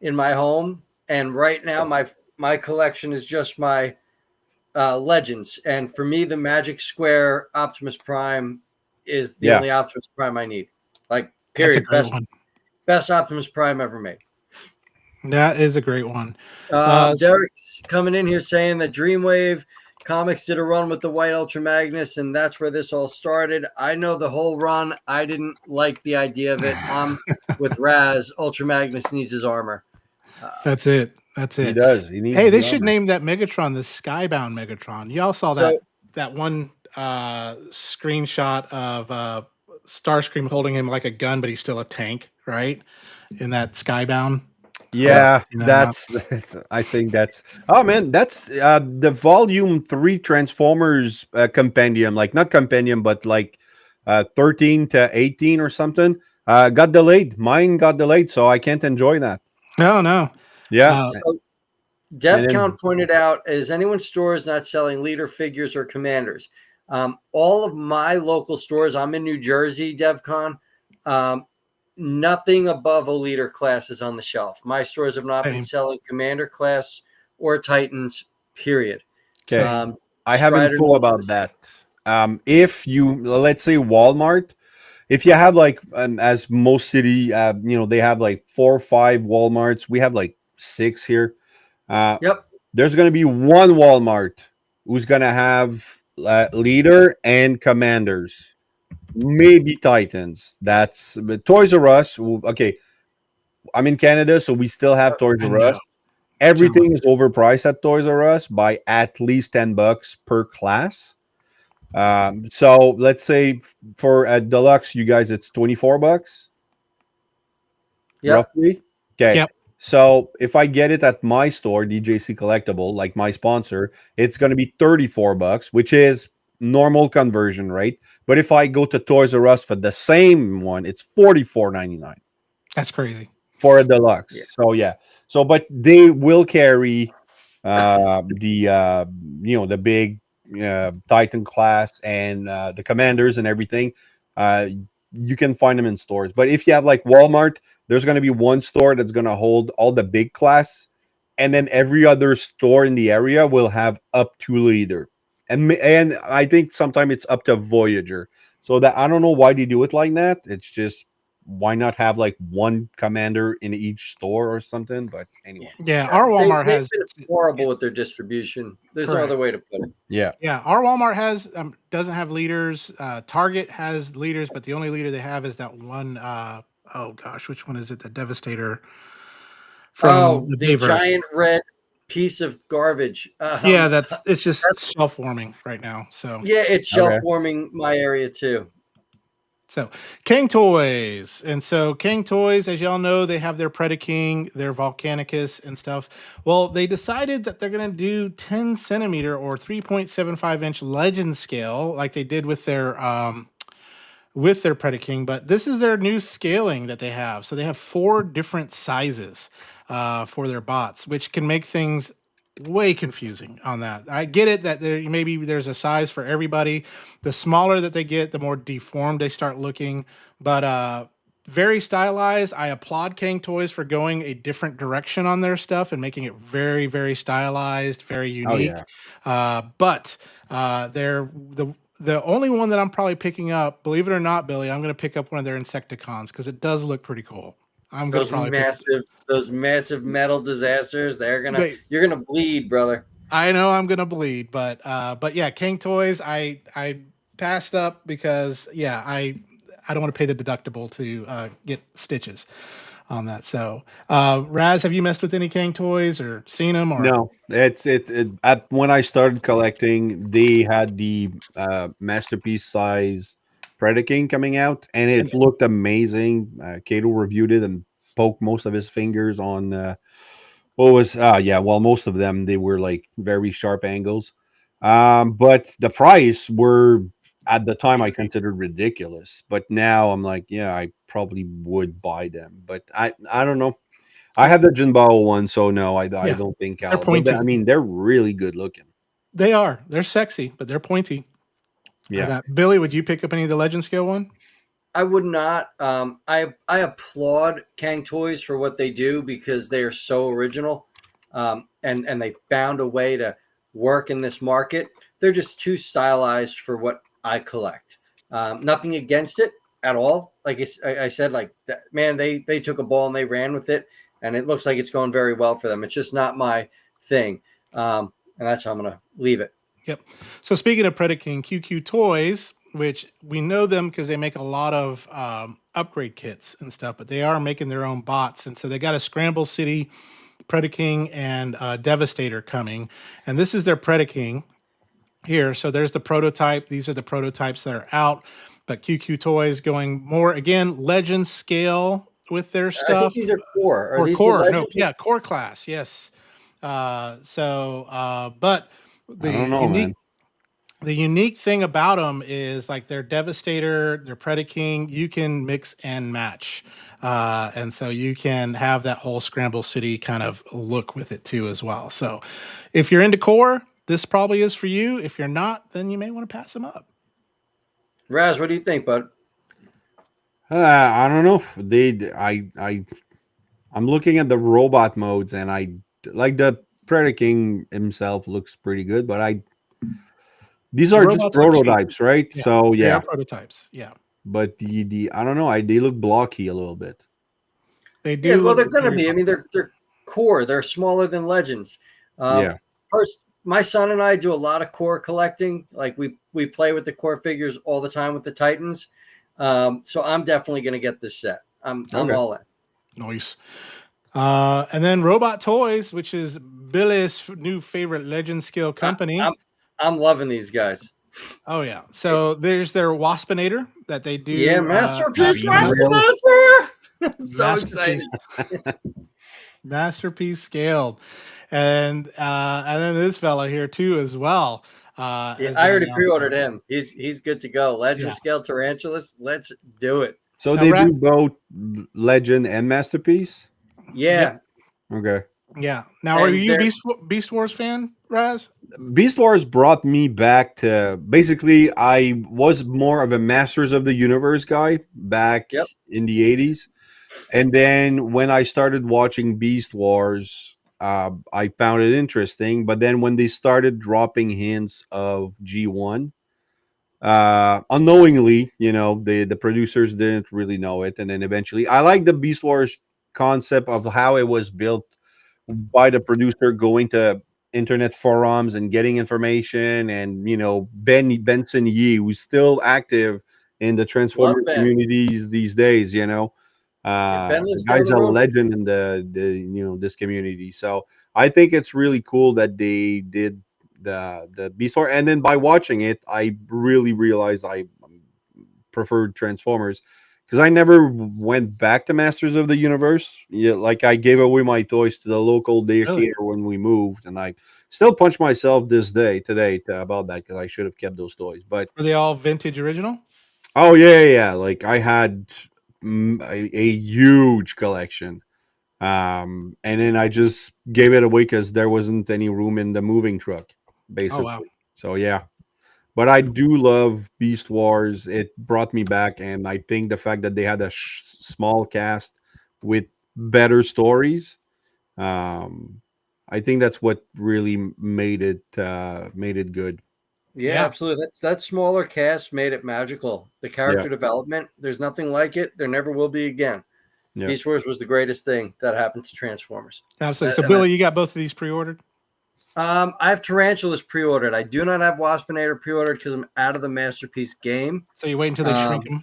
[SPEAKER 2] in my home, and right now my collection is just my legends. And for me, the Magic Square Optimus Prime is the
[SPEAKER 3] Yeah.
[SPEAKER 2] only Optimus Prime I need. Like,
[SPEAKER 1] that's a
[SPEAKER 2] period.
[SPEAKER 1] great
[SPEAKER 2] Best
[SPEAKER 1] one.
[SPEAKER 2] best Optimus Prime ever made.
[SPEAKER 1] That is a great one. Uh,
[SPEAKER 2] Derek's coming in here saying that Dreamwave Comics did a run with the White Ultra Magnus, and that's where this all started. I know the whole run. I didn't like the idea of it. I'm with Raz. Ultra Magnus needs his armor.
[SPEAKER 1] that's it. That's
[SPEAKER 3] He
[SPEAKER 1] it.
[SPEAKER 3] does. He
[SPEAKER 1] Hey,
[SPEAKER 3] needs
[SPEAKER 1] they
[SPEAKER 3] the
[SPEAKER 1] should
[SPEAKER 3] armor.
[SPEAKER 1] name that Megatron the Skybound Megatron. Y'all saw that
[SPEAKER 2] So
[SPEAKER 1] that one screenshot of Starscream holding him like a gun, but he's still a tank, right? In that Skybound. I don't know if
[SPEAKER 3] Yeah,
[SPEAKER 1] you know that.
[SPEAKER 3] I think that's, oh man, that's the volume 3 Transformers compendium, like not compendium, but like 13 to 18 or something. Got delayed. Mine got delayed, so I can't enjoy that.
[SPEAKER 1] No, no.
[SPEAKER 3] Yeah.
[SPEAKER 1] Uh,
[SPEAKER 2] so
[SPEAKER 3] And then
[SPEAKER 2] DevCount pointed out, is anyone's stores not selling leader figures or commanders? All of my local stores, I'm in New Jersey, DevCon, um, nothing above a leader class is on the shelf. My stores have not been
[SPEAKER 1] same,
[SPEAKER 2] selling commander class or Titans, period.
[SPEAKER 3] okay,
[SPEAKER 1] same.
[SPEAKER 2] Um,
[SPEAKER 3] I have
[SPEAKER 2] Strider
[SPEAKER 3] info
[SPEAKER 2] knows
[SPEAKER 3] about
[SPEAKER 2] this.
[SPEAKER 3] that. If you, let's say Walmart, if you have like as most city, they have like 4 or 5 Walmarts. We have like 6 here. Uh,
[SPEAKER 2] Yep.
[SPEAKER 3] there's going to be one Walmart who's going to have leader and commanders, maybe Titans. That's but Toys R Us. Okay, I'm in Canada, so we still have Toys
[SPEAKER 1] I
[SPEAKER 3] R Us.
[SPEAKER 1] know.
[SPEAKER 3] Everything is
[SPEAKER 1] Jealous.
[SPEAKER 3] overpriced at Toys R Us by at least $10 per class. So let's say for a deluxe, you guys, it's $24
[SPEAKER 2] Yep.
[SPEAKER 3] roughly. Okay.
[SPEAKER 1] Yep.
[SPEAKER 3] So if I get it at my store, DJC Collectible, like my sponsor, it's going to be $34, which is normal conversion rate. But if I go to Toys R Us for the same one, it's $44.99
[SPEAKER 1] That's crazy.
[SPEAKER 3] for a
[SPEAKER 2] Yeah.
[SPEAKER 3] deluxe. So yeah. So but they will carry the big Titan class and the commanders and everything. Uh you can find them in stores. But if you have like Walmart, there's going to be one store that's going to hold all the big class, and then every other store in the area will have up to leader. And I think sometimes it's up to Voyager. So that I don't know why they do it like that. It's just why not have like one commander in each store or something? But anyway,
[SPEAKER 1] Yeah, our
[SPEAKER 2] They've
[SPEAKER 1] Walmart has
[SPEAKER 2] been horrible with their distribution. There's no
[SPEAKER 1] correct.
[SPEAKER 2] other way to put it.
[SPEAKER 3] yeah.
[SPEAKER 1] Yeah, our Walmart has doesn't have leaders. Target has leaders, but the only leader they have is that one. Oh gosh, which one is it? The Devastator from
[SPEAKER 2] Oh,
[SPEAKER 1] the
[SPEAKER 2] the
[SPEAKER 1] Bayverse.
[SPEAKER 2] giant red piece of garbage.
[SPEAKER 1] Yeah, it's just shelf warming right now.
[SPEAKER 2] Yeah, it's shelf
[SPEAKER 3] Okay.
[SPEAKER 2] warming my area too.
[SPEAKER 1] So King Toys. And so King Toys, as y'all know, they have their Predaking, their Volcanicus and stuff. Well, they decided that they're going to do 10 centimeter or 3.75-inch legend scale like they did with their Predaking, but this is their new scaling that they have. So they have 4 different sizes for their bots, which can make things way confusing on that. I get it that maybe there's a size for everybody. The smaller that they get, the more deformed they start looking. But very stylized. I applaud King Toys for going a different direction on their stuff and making it very, very stylized, very
[SPEAKER 3] Oh
[SPEAKER 1] unique.
[SPEAKER 3] yeah.
[SPEAKER 1] But they're the only one that I'm probably picking up. Believe it or not, Billy, I'm going to pick up one of their Insecticons because it does look pretty cool. I'm going to probably pick.
[SPEAKER 2] Those massive metal disasters,
[SPEAKER 1] They
[SPEAKER 2] you're gonna bleed, brother.
[SPEAKER 1] I know I'm gonna bleed, but yeah, King Toys, I passed up because yeah, I don't want to pay the deductible to get stitches on that. So, Raz, have you messed with any King Toys or seen them or?
[SPEAKER 3] No, it at when I started collecting, they had the masterpiece size Predaking coming out, and
[SPEAKER 1] And
[SPEAKER 3] it looked amazing. Cato reviewed it and poked most of his fingers on what was yeah, well, most of them they were like very sharp angles. But the price were at the time I
[SPEAKER 1] crazy.
[SPEAKER 3] considered ridiculous. But now I'm like, yeah, I probably would buy them. But I don't know. I
[SPEAKER 1] Yep.
[SPEAKER 3] have the Jinbao one, so no, I
[SPEAKER 1] Yeah,
[SPEAKER 3] don't think
[SPEAKER 1] they're
[SPEAKER 3] I'll. But I
[SPEAKER 1] pointy.
[SPEAKER 3] mean, they're really good looking.
[SPEAKER 1] They are. They're sexy, but they're pointy.
[SPEAKER 3] Yeah.
[SPEAKER 1] That Billy, would you pick up any of the Legend Scale one?
[SPEAKER 2] I would not. I applaud Kang Toys for what they do because they are so original, and they found a way to work in this market. They're just too stylized for what I collect. Nothing against it at all. Like I said, like that, man, they took a ball and they ran with it, and it looks like it's going very well for them. It's just not my thing, and that's how I'm gonna leave it.
[SPEAKER 1] Yep. So speaking of Predaking, QQ Toys, which we know them because they make a lot of upgrade kits and stuff, but they are making their own bots, and so they got a Scramble City Predaking and Devastator coming, and this is their Predaking here. So there's the prototype. These are the prototypes that are out, but QQ Toys going more again legend scale with their
[SPEAKER 2] I think
[SPEAKER 1] stuff
[SPEAKER 2] these are core. Are
[SPEAKER 1] or
[SPEAKER 2] these the
[SPEAKER 1] core. No,
[SPEAKER 2] legends?
[SPEAKER 1] yeah, core class. Yes. But
[SPEAKER 3] I
[SPEAKER 1] the
[SPEAKER 3] don't know, man.
[SPEAKER 1] unique thing about them is like their Devastator, their Predaking, you can mix and match. And so you can have that whole Scramble City kind of look with it too as well. So if you're into core, this probably is for you. If you're not, then you may want to pass them up.
[SPEAKER 2] Raz, what do you think, bud?
[SPEAKER 3] I don't know. I'm looking at the robot modes, and I like the Predaking himself looks pretty good, but I these
[SPEAKER 1] The
[SPEAKER 3] are just
[SPEAKER 1] robots look cheap.
[SPEAKER 3] prototypes, right?
[SPEAKER 1] Yeah,
[SPEAKER 3] So
[SPEAKER 1] they are
[SPEAKER 3] yeah,
[SPEAKER 1] prototypes. Yeah,
[SPEAKER 3] but the I don't know. They look blocky a little bit.
[SPEAKER 1] they
[SPEAKER 2] Yeah,
[SPEAKER 1] do
[SPEAKER 2] well,
[SPEAKER 1] look
[SPEAKER 2] they're going to
[SPEAKER 1] very
[SPEAKER 2] be. I mean,
[SPEAKER 1] blocky.
[SPEAKER 2] they're core. They're smaller than legends. Um,
[SPEAKER 3] Yeah.
[SPEAKER 2] First, my son and I do a lot of core collecting. Like we play with the core figures all the time with the Titans. So I'm definitely going to get this set. I'm
[SPEAKER 3] Okay.
[SPEAKER 2] all in.
[SPEAKER 1] Nice. And then Robot Toys, which is Billy's new favorite Legend Scale
[SPEAKER 2] I,
[SPEAKER 1] company.
[SPEAKER 2] I'm I'm loving these guys.
[SPEAKER 1] Oh yeah. So there's their Waspinator that they
[SPEAKER 2] Yeah,
[SPEAKER 1] do at
[SPEAKER 2] masterpiece,
[SPEAKER 1] Universal.
[SPEAKER 2] Master. I'm so excited.
[SPEAKER 1] Masterpiece, masterpiece scaled, and then this fella here too as well
[SPEAKER 2] Yeah,
[SPEAKER 1] has
[SPEAKER 2] I
[SPEAKER 1] been
[SPEAKER 2] already
[SPEAKER 1] announced.
[SPEAKER 2] pre-ordered him. He's good to go. Legend
[SPEAKER 1] Yeah.
[SPEAKER 2] scale tarantulas. Let's do it.
[SPEAKER 3] So
[SPEAKER 1] Now,
[SPEAKER 3] they do both Legend and Masterpiece.
[SPEAKER 1] Yep.
[SPEAKER 2] Yeah,
[SPEAKER 3] Okay.
[SPEAKER 1] Yeah. Now, are
[SPEAKER 2] and
[SPEAKER 1] you
[SPEAKER 2] they're
[SPEAKER 1] Beast Wars fan, Raz?
[SPEAKER 3] Beast Wars brought me back to basically I was more of a Masters of the Universe guy back
[SPEAKER 2] yep.
[SPEAKER 3] in the 80s. And then when I started watching Beast Wars, I found it interesting. But then when they started dropping hints of G1, unknowingly, the producers didn't really know it. And then eventually, I like the Beast Wars concept of how it was built by the producer going to internet forums and getting information, and Benson Yee, who's still active in the
[SPEAKER 2] Love
[SPEAKER 3] Transformers
[SPEAKER 2] Ben.
[SPEAKER 3] communities these days.
[SPEAKER 2] Yeah, Ben
[SPEAKER 3] The
[SPEAKER 2] lives down
[SPEAKER 3] guy's
[SPEAKER 2] the
[SPEAKER 3] a
[SPEAKER 2] road from me.
[SPEAKER 3] legend in this community. So I think it's really cool that they did the Beast Wars, and then by watching it, I really realized I preferred Transformers because I never went back to Masters of the Universe. Yeah, like I gave away my toys to the local
[SPEAKER 1] Really?
[SPEAKER 3] daycare when we moved, and I still punch myself today about that because I should have kept those toys. But
[SPEAKER 1] Are they all vintage original?
[SPEAKER 3] oh yeah, yeah, like I had a huge collection And then I just gave it away because there wasn't any room in the moving truck,
[SPEAKER 1] Oh wow.
[SPEAKER 3] basically. So yeah, but I do love Beast Wars. It brought me back, and I think the fact that they had a small cast with better stories, um, I think that's what really made it good.
[SPEAKER 2] Yeah,
[SPEAKER 1] Yeah,
[SPEAKER 2] absolutely. That smaller cast made it magical. The
[SPEAKER 3] Yeah,
[SPEAKER 2] character development, there's nothing like it. There never will be again.
[SPEAKER 3] yeah.
[SPEAKER 2] Beast Wars was the greatest thing that happened to Transformers.
[SPEAKER 1] absolutely. So
[SPEAKER 2] And
[SPEAKER 1] Billy, you got both of these pre-ordered?
[SPEAKER 2] I have Tarantulas pre-ordered. I do not have Waspinator pre-ordered because I'm out of the Masterpiece game.
[SPEAKER 1] So you wait until they shrink
[SPEAKER 2] Um,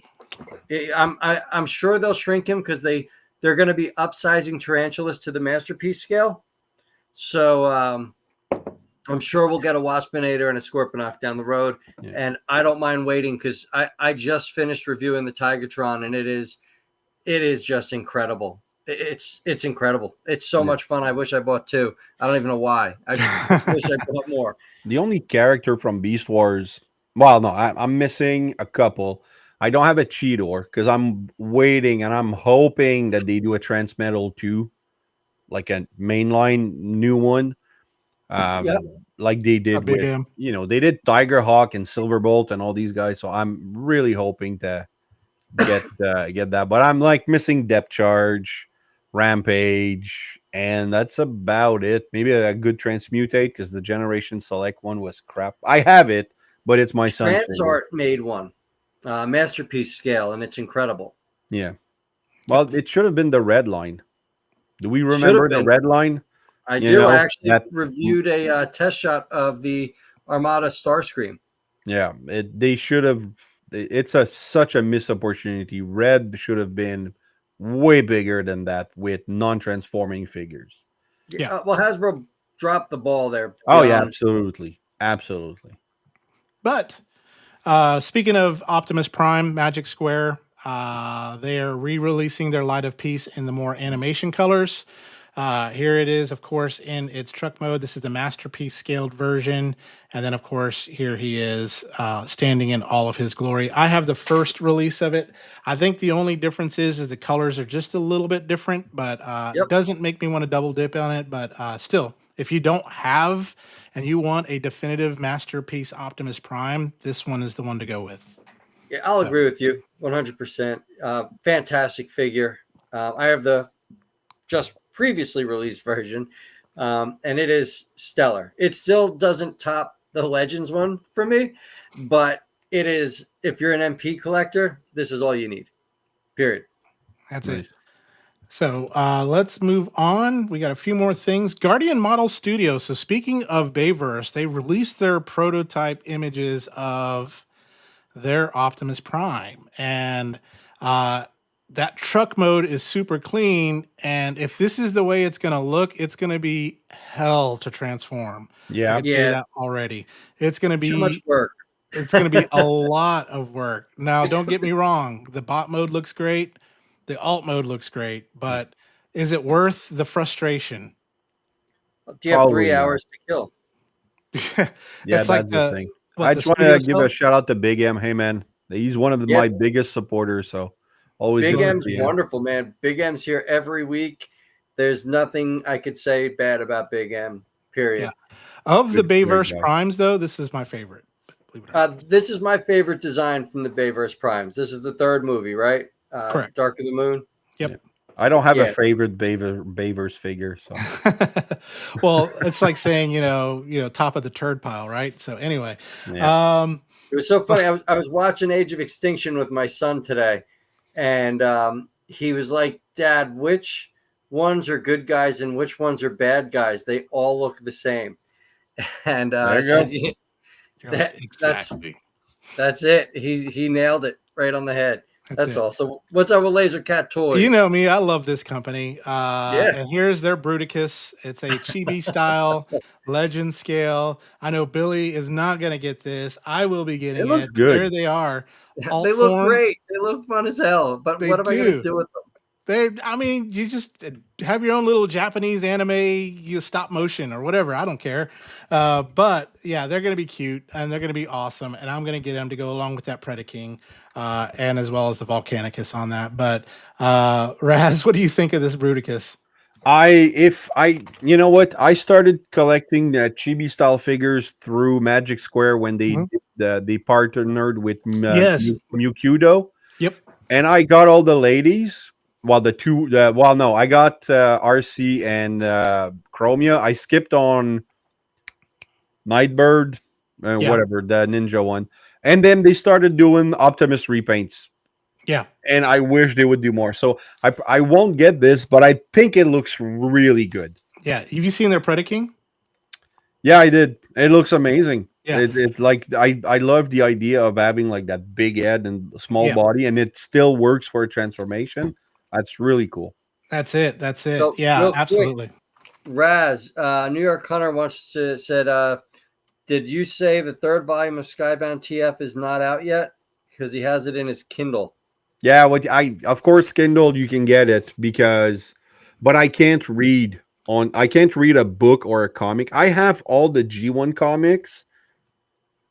[SPEAKER 1] them.
[SPEAKER 2] I'm sure they'll shrink him because they're going to be upsizing Tarantulas to the Masterpiece scale. So I'm sure we'll get a Waspinator and a Scorponok down the road.
[SPEAKER 3] Yeah.
[SPEAKER 2] And I don't mind waiting because I just finished reviewing the Tigatron, and it is just incredible. It's incredible. It's so
[SPEAKER 3] Yeah.
[SPEAKER 2] much fun. I wish I bought two. I don't even know why. I just wish I bought more.
[SPEAKER 3] The only character from Beast Wars, well, no, I'm missing a couple. I don't have a Cheetor because I'm waiting and I'm hoping that they do a Transmetal too, like a mainline new one,
[SPEAKER 2] Yep.
[SPEAKER 3] like they
[SPEAKER 1] A
[SPEAKER 3] did
[SPEAKER 1] big
[SPEAKER 3] with,
[SPEAKER 1] M.
[SPEAKER 3] they did Tiger Hawk and Silverbolt and all these guys. So I'm really hoping to get that, but I'm like missing Depth Charge, Rampage, and that's about it. Maybe a good Transmutate because the Generation Select one was crap. I have it, but it's my son's figure.
[SPEAKER 2] Transart made one, Masterpiece scale, and it's incredible.
[SPEAKER 3] Yeah.
[SPEAKER 1] Yep.
[SPEAKER 3] Well, it should have been the red line. Do we
[SPEAKER 2] Should have
[SPEAKER 3] remember the
[SPEAKER 2] been.
[SPEAKER 3] red line?
[SPEAKER 2] I
[SPEAKER 3] You
[SPEAKER 2] do. I
[SPEAKER 3] know
[SPEAKER 2] actually
[SPEAKER 3] that.
[SPEAKER 2] reviewed a test shot of the Armada Starscream.
[SPEAKER 3] Yeah. They should have. It's such a missed opportunity. Red should have been way bigger than that with non-transforming figures.
[SPEAKER 2] Yeah,
[SPEAKER 1] Yeah.
[SPEAKER 2] well, Hasbro dropped the ball there.
[SPEAKER 3] Oh yeah,
[SPEAKER 2] Beyond.
[SPEAKER 3] absolutely, absolutely.
[SPEAKER 1] But speaking of Optimus Prime, Magic Square, they are re-releasing their Light of Peace in the more animation colors. Here it is, of course, in its truck mode. This is the Masterpiece scaled version. And then, of course, here he is standing in all of his glory. I have the first release of it. I think the only difference is the colors are just a little bit different, but
[SPEAKER 2] Yep.
[SPEAKER 1] doesn't make me want to double dip on it. But still, if you don't have and you want a definitive Masterpiece Optimus Prime, this one is the one to go with.
[SPEAKER 2] Yeah, I'll
[SPEAKER 1] So,
[SPEAKER 2] agree with you 100%. Fantastic figure. I have the just previously released version, and it is stellar. It still doesn't top the Legends one for me, but it is. If you're an MP collector, this is all you need. Period.
[SPEAKER 1] that's it.
[SPEAKER 3] Nice.
[SPEAKER 1] So let's move on. We got a few more things. Guardian Model Studio. So speaking of Bayverse, they released their prototype images of their Optimus Prime, and that truck mode is super clean. And if this is the way it's going to look, it's going to be hell to transform. I
[SPEAKER 3] Yeah.
[SPEAKER 1] can tell you
[SPEAKER 2] Yeah,
[SPEAKER 1] that already. It's going to
[SPEAKER 2] too much
[SPEAKER 1] be
[SPEAKER 2] work.
[SPEAKER 1] it's going to be a lot of work. Now, don't get me wrong. The bot mode looks great. The alt mode looks great, but is it worth the frustration?
[SPEAKER 2] Do you have
[SPEAKER 3] Probably
[SPEAKER 2] 3 hours
[SPEAKER 3] not.
[SPEAKER 2] to kill?
[SPEAKER 3] Yeah,
[SPEAKER 1] It's like
[SPEAKER 3] that's the
[SPEAKER 1] the
[SPEAKER 3] thing.
[SPEAKER 1] what
[SPEAKER 3] I
[SPEAKER 1] the
[SPEAKER 3] just want to
[SPEAKER 1] studio
[SPEAKER 3] give a
[SPEAKER 1] sells.
[SPEAKER 3] shout out to Big M. Hey man, he's one of
[SPEAKER 2] Yeah,
[SPEAKER 3] my biggest supporters. So always
[SPEAKER 2] Big
[SPEAKER 3] good to
[SPEAKER 1] Yeah,
[SPEAKER 2] M's
[SPEAKER 3] see him.
[SPEAKER 2] wonderful, man. Big M's here every week. There's nothing I could say bad about Big M.
[SPEAKER 1] yeah.
[SPEAKER 2] Period.
[SPEAKER 1] Of the
[SPEAKER 3] Great
[SPEAKER 1] Bayverse
[SPEAKER 3] guy.
[SPEAKER 1] Primes, though, this is my favorite. Believe it or not.
[SPEAKER 2] This is my favorite design from the Bayverse Primes. This is the third movie, right?
[SPEAKER 1] Correct.
[SPEAKER 2] Dark of the Moon.
[SPEAKER 3] Yeah.
[SPEAKER 1] Yep.
[SPEAKER 3] I don't have a
[SPEAKER 2] Yeah,
[SPEAKER 3] favorite Bavers figure, so
[SPEAKER 1] Well, it's like saying, top of the turd pile, right? So anyway,
[SPEAKER 3] yeah.
[SPEAKER 1] um,
[SPEAKER 2] it was so funny. I was watching Age of Extinction with my son today, and he was like, "Dad, which ones are good guys and which ones are bad guys? They all look the same." And
[SPEAKER 3] There
[SPEAKER 2] I
[SPEAKER 3] you
[SPEAKER 2] said,
[SPEAKER 3] go.
[SPEAKER 2] "Yeah,
[SPEAKER 1] you're like,
[SPEAKER 2] that's
[SPEAKER 1] exactly.
[SPEAKER 2] that's it. He nailed it right on the head.
[SPEAKER 1] That's
[SPEAKER 2] That's
[SPEAKER 1] it.
[SPEAKER 2] all. So what's up with Laser Cat
[SPEAKER 1] You
[SPEAKER 2] Toys?
[SPEAKER 1] know me, I love this company.
[SPEAKER 2] Yeah,
[SPEAKER 1] And here's their Bruticus. It's a chibi style legend scale. I know Billy is not going to get this. I will be
[SPEAKER 3] It
[SPEAKER 1] getting
[SPEAKER 3] looks
[SPEAKER 1] it, but there
[SPEAKER 3] good.
[SPEAKER 1] they are.
[SPEAKER 2] they
[SPEAKER 1] Alt
[SPEAKER 2] look
[SPEAKER 1] form,
[SPEAKER 2] great. They look fun as hell. But
[SPEAKER 1] they
[SPEAKER 2] what am I going to
[SPEAKER 1] do.
[SPEAKER 2] do with them?
[SPEAKER 1] I mean, you just have your own little Japanese anime, you stop motion or whatever. I don't care. But yeah, they're going to be cute and they're going to be awesome. And I'm going to get them to go along with that Predaking and as well as the Volcanicus on that. But Raz, what do you think of this Bruticus?
[SPEAKER 3] If I, you know what, I started collecting chibi style figures through Magic Square when they
[SPEAKER 1] Mhm.
[SPEAKER 3] did they partnered with
[SPEAKER 1] Yes.
[SPEAKER 3] Mukudo,
[SPEAKER 1] Yep.
[SPEAKER 3] and I got all the ladies. Well, well, no, I got RC and Chromia. I skipped on Nightbird,
[SPEAKER 1] Yeah.
[SPEAKER 3] whatever the ninja one, and then they started doing Optimus repaints,
[SPEAKER 1] Yeah.
[SPEAKER 3] and I wish they would do more. So I won't get this, but I think it looks really good.
[SPEAKER 1] Yeah. Have you seen their Predaking?
[SPEAKER 3] Yeah, I did. It looks amazing.
[SPEAKER 1] Yeah.
[SPEAKER 3] It's like I love the idea of having like that big head and small
[SPEAKER 1] Yeah.
[SPEAKER 3] body, and it still works for a transformation. That's really cool.
[SPEAKER 1] That's it. That's it.
[SPEAKER 2] So
[SPEAKER 1] Yeah.
[SPEAKER 2] real quick,
[SPEAKER 1] Absolutely.
[SPEAKER 2] Raz, New York Hunter wants to said, did you say the third volume of Skybound TF is not out yet? Because he has it in his Kindle.
[SPEAKER 3] Yeah, what I of course Kindle you can get it because, but I can't read a book or a comic. I have all the G1 comics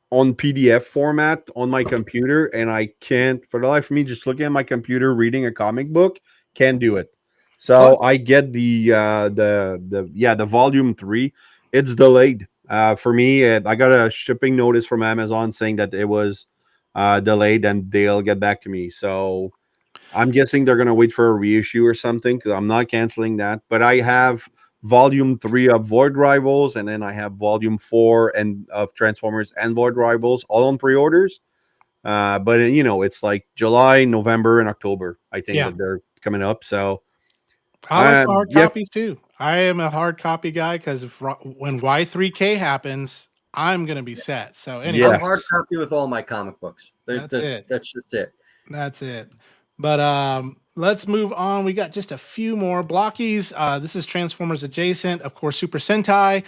[SPEAKER 3] on PDF format on my computer, and I can't for the life of me just looking at my computer reading a comic book, can't do it. So
[SPEAKER 1] What?
[SPEAKER 3] I get the volume 3. It's delayed. For me, I got a shipping notice from Amazon saying that it was delayed and they'll get back to me. So I'm guessing they're gonna wait for a reissue or something because I'm not canceling that. But I have volume 3 of Void Rivals, and then I have volume 4 and of Transformers and Void Rivals all on pre-orders. But it's like July, November, and October. I think
[SPEAKER 1] Yeah.
[SPEAKER 3] that they're coming up. So
[SPEAKER 1] I like the hard
[SPEAKER 3] yeah,
[SPEAKER 1] copies too. I am a hard copy guy because when Y3K happens, I'm gonna be set. So
[SPEAKER 2] I'm
[SPEAKER 1] anyway,
[SPEAKER 2] hard
[SPEAKER 3] yes,
[SPEAKER 2] copy with all my comic books.
[SPEAKER 1] that's it.
[SPEAKER 2] That's just it.
[SPEAKER 1] That's it. But let's move on. We got just a few more blockies. This is Transformers adjacent, of course. Super Sentai.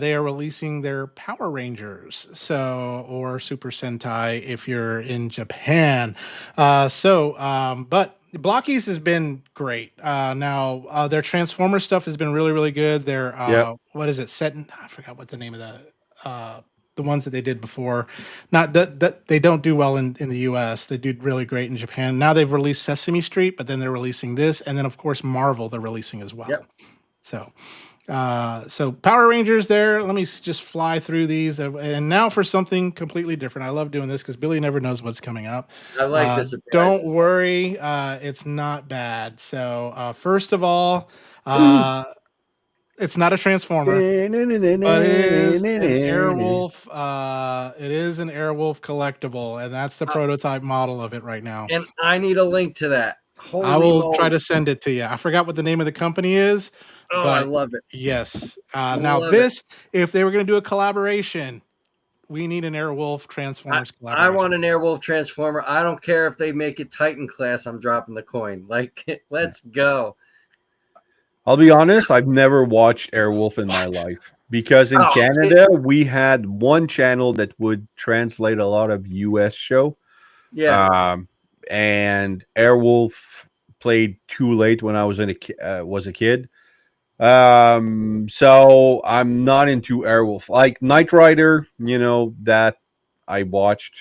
[SPEAKER 1] They are releasing their Power Rangers, or Super Sentai if you're in Japan. But blockies has been great. Now their Transformer stuff has been really, really good. Their
[SPEAKER 3] yep.
[SPEAKER 1] what is it? Set in, I forgot what the name of the ones that they did before. Not that they don't do well in the US. They do really great in Japan. Now they've released Sesame Street, but then they're releasing this, and then of course Marvel they're releasing as well.
[SPEAKER 2] Yep.
[SPEAKER 1] So so Power Rangers there. Let me just fly through these. And now for something completely different. I love doing this because Billy never knows what's coming up.
[SPEAKER 2] I like the
[SPEAKER 1] Don't
[SPEAKER 2] surprises.
[SPEAKER 1] worry, it's not bad. So first of all, uh, it's not a Transformer. But it is an Airwolf. It is an Airwolf collectible, and that's the
[SPEAKER 2] Uh,
[SPEAKER 1] prototype model of it right now.
[SPEAKER 2] and I need a link to that.
[SPEAKER 1] I
[SPEAKER 2] Holy
[SPEAKER 1] will try
[SPEAKER 2] moly.
[SPEAKER 1] to send it to you. I forgot what the name of the company is,
[SPEAKER 2] Oh, I
[SPEAKER 1] but
[SPEAKER 2] love it.
[SPEAKER 1] yes. Now
[SPEAKER 2] Love it.
[SPEAKER 1] this, if they were going to do a collaboration, we need an Airwolf Transformers
[SPEAKER 2] I
[SPEAKER 1] collaboration.
[SPEAKER 2] want an Airwolf Transformer. I don't care if they make it Titan class. I'm dropping the coin. Like, let's go.
[SPEAKER 3] I'll be honest, I've never watched Airwolf in my
[SPEAKER 1] What?
[SPEAKER 3] life because in
[SPEAKER 2] Oh,
[SPEAKER 3] Canada we had one channel that would translate a lot of US show.
[SPEAKER 2] yeah.
[SPEAKER 3] Um, and Airwolf played too late when I was was a kid. So I'm not into Airwolf. Like Knight Rider, that I watched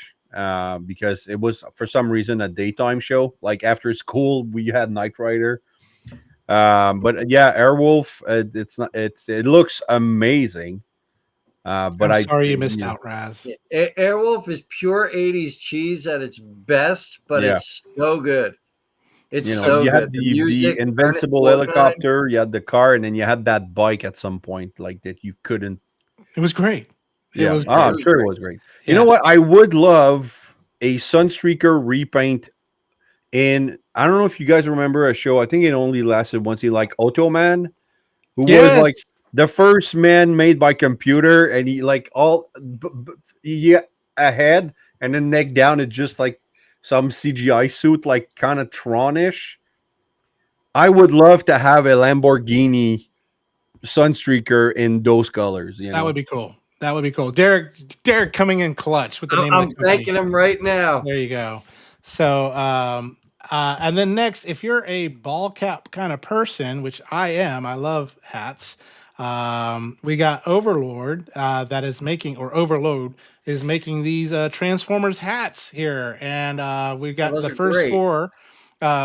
[SPEAKER 3] because it was for some reason a daytime show. Like after school, we had Knight Rider. But yeah, Airwolf, it looks amazing. But
[SPEAKER 1] I'm
[SPEAKER 3] I,
[SPEAKER 1] sorry you missed out, Raz.
[SPEAKER 2] Airwolf is pure 80s cheese at its best, but
[SPEAKER 3] yeah,
[SPEAKER 2] it's so good. It's so
[SPEAKER 3] you had
[SPEAKER 2] good. The
[SPEAKER 3] the
[SPEAKER 2] music, Ernest
[SPEAKER 3] invincible
[SPEAKER 2] Borgnine.
[SPEAKER 3] helicopter, you had the car, and then you had that bike at some point, like that you couldn't.
[SPEAKER 1] It was great. It
[SPEAKER 3] Yeah,
[SPEAKER 1] was
[SPEAKER 2] It
[SPEAKER 1] great.
[SPEAKER 3] I'm
[SPEAKER 2] was
[SPEAKER 3] sure it
[SPEAKER 2] great.
[SPEAKER 3] was great. You know
[SPEAKER 1] Yeah.
[SPEAKER 3] what? I would love a Sunstreaker repaint in. I don't know if you guys remember a show. I think it only lasted once. He like Automan, who was
[SPEAKER 1] Yes.
[SPEAKER 3] like the first man made by computer, and he like he a head and then neck down. It's just like some CGI suit, like kind of Tronish. I would love to have a Lamborghini Sunstreaker in those colors.
[SPEAKER 1] That would be cool. That would be cool. Derek coming in clutch with the name of
[SPEAKER 2] I'm
[SPEAKER 1] the company.
[SPEAKER 2] thanking him right now.
[SPEAKER 1] There you go. So, and then next, if you're a ball cap kind of person, which I am, I love hats. We got Overlord that is making, or Overload is making these Transformers hats here, and we've
[SPEAKER 2] Oh,
[SPEAKER 1] got
[SPEAKER 2] those
[SPEAKER 1] the
[SPEAKER 2] are
[SPEAKER 1] first
[SPEAKER 2] great.
[SPEAKER 1] four.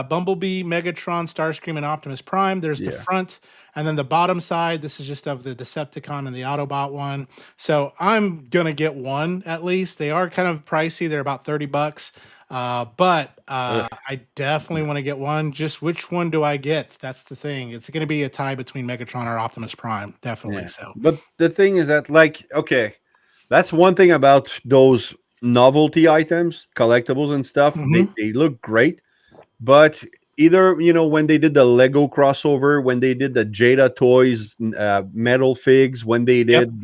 [SPEAKER 1] Bumblebee, Megatron, Starscream, and Optimus Prime. There's the
[SPEAKER 3] Yeah.
[SPEAKER 1] front, and then the bottom side. This is just of the Decepticon and the Autobot one. So I'm gonna get one at least. They are kind of pricey. They're about $30. But
[SPEAKER 3] Ugh.
[SPEAKER 1] I definitely want to get one. Just which one do I get? That's the thing. It's going to be a tie between Megatron or Optimus Prime, definitely.
[SPEAKER 3] Yeah.
[SPEAKER 1] So,
[SPEAKER 3] But the thing is that, like, okay, that's one thing about those novelty items, collectibles and stuff. They
[SPEAKER 1] mhm.
[SPEAKER 3] they look great, but either when they did the Lego crossover, when they did the Jada Toys metal figs, when they
[SPEAKER 1] Yep,
[SPEAKER 3] did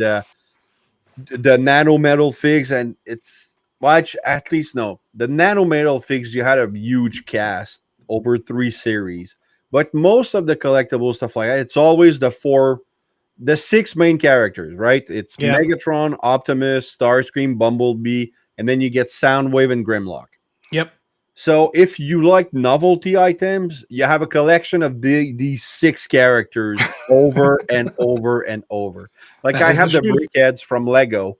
[SPEAKER 3] the nano metal figs, and it's watch at least no the nano metal figs. You had a huge cast over 3 series, but most of the collectible stuff like that, it's always the 6 main characters, right? It's
[SPEAKER 1] yep,
[SPEAKER 3] Megatron, Optimus, Starscream, Bumblebee, and then you get Soundwave and Grimlock.
[SPEAKER 1] yep.
[SPEAKER 3] So if you like novelty items, you have a collection of these 6 characters over and over and over. Like
[SPEAKER 1] That
[SPEAKER 3] I
[SPEAKER 1] is the
[SPEAKER 3] have the
[SPEAKER 1] truth.
[SPEAKER 3] brickheads from Lego.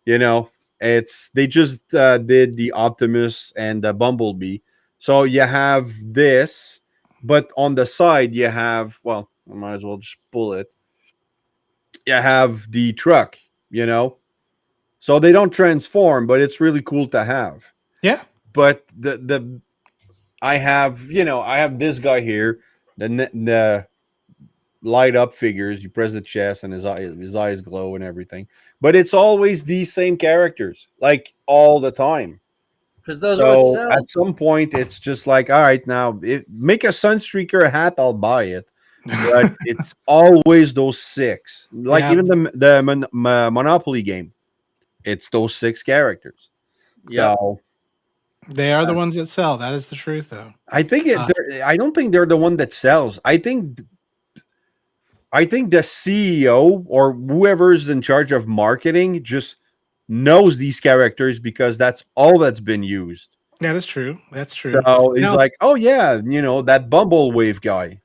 [SPEAKER 3] You know, it's they just did the Optimus and the Bumblebee. So you have this, but on the side you have, well, I might as well just pull it. You have the truck. You know, so they don't transform, but it's really cool to have.
[SPEAKER 1] Yeah,
[SPEAKER 3] But the I have this guy here, the light up figures. You press the chest, and his eyes glow and everything. But it's always these same characters, like all the time.
[SPEAKER 2] Because those are what
[SPEAKER 3] So
[SPEAKER 2] sell.
[SPEAKER 3] at some point, it's just like, all right, now make a Sunstreaker hat, I'll buy it. But it's always those 6. Like
[SPEAKER 1] yeah.
[SPEAKER 3] even the Monopoly game, it's those 6 characters.
[SPEAKER 2] Yep.
[SPEAKER 3] So
[SPEAKER 1] They are the
[SPEAKER 3] uh,
[SPEAKER 1] ones that sell. That is the truth, though.
[SPEAKER 3] I think
[SPEAKER 1] Uh,
[SPEAKER 3] I don't think they're the one that sells. I think the CEO or whoever's in charge of marketing just knows these characters because that's all that's been used.
[SPEAKER 1] that is true. That's true.
[SPEAKER 3] So he's
[SPEAKER 1] Now,
[SPEAKER 3] like, oh yeah, that Bumblewave guy.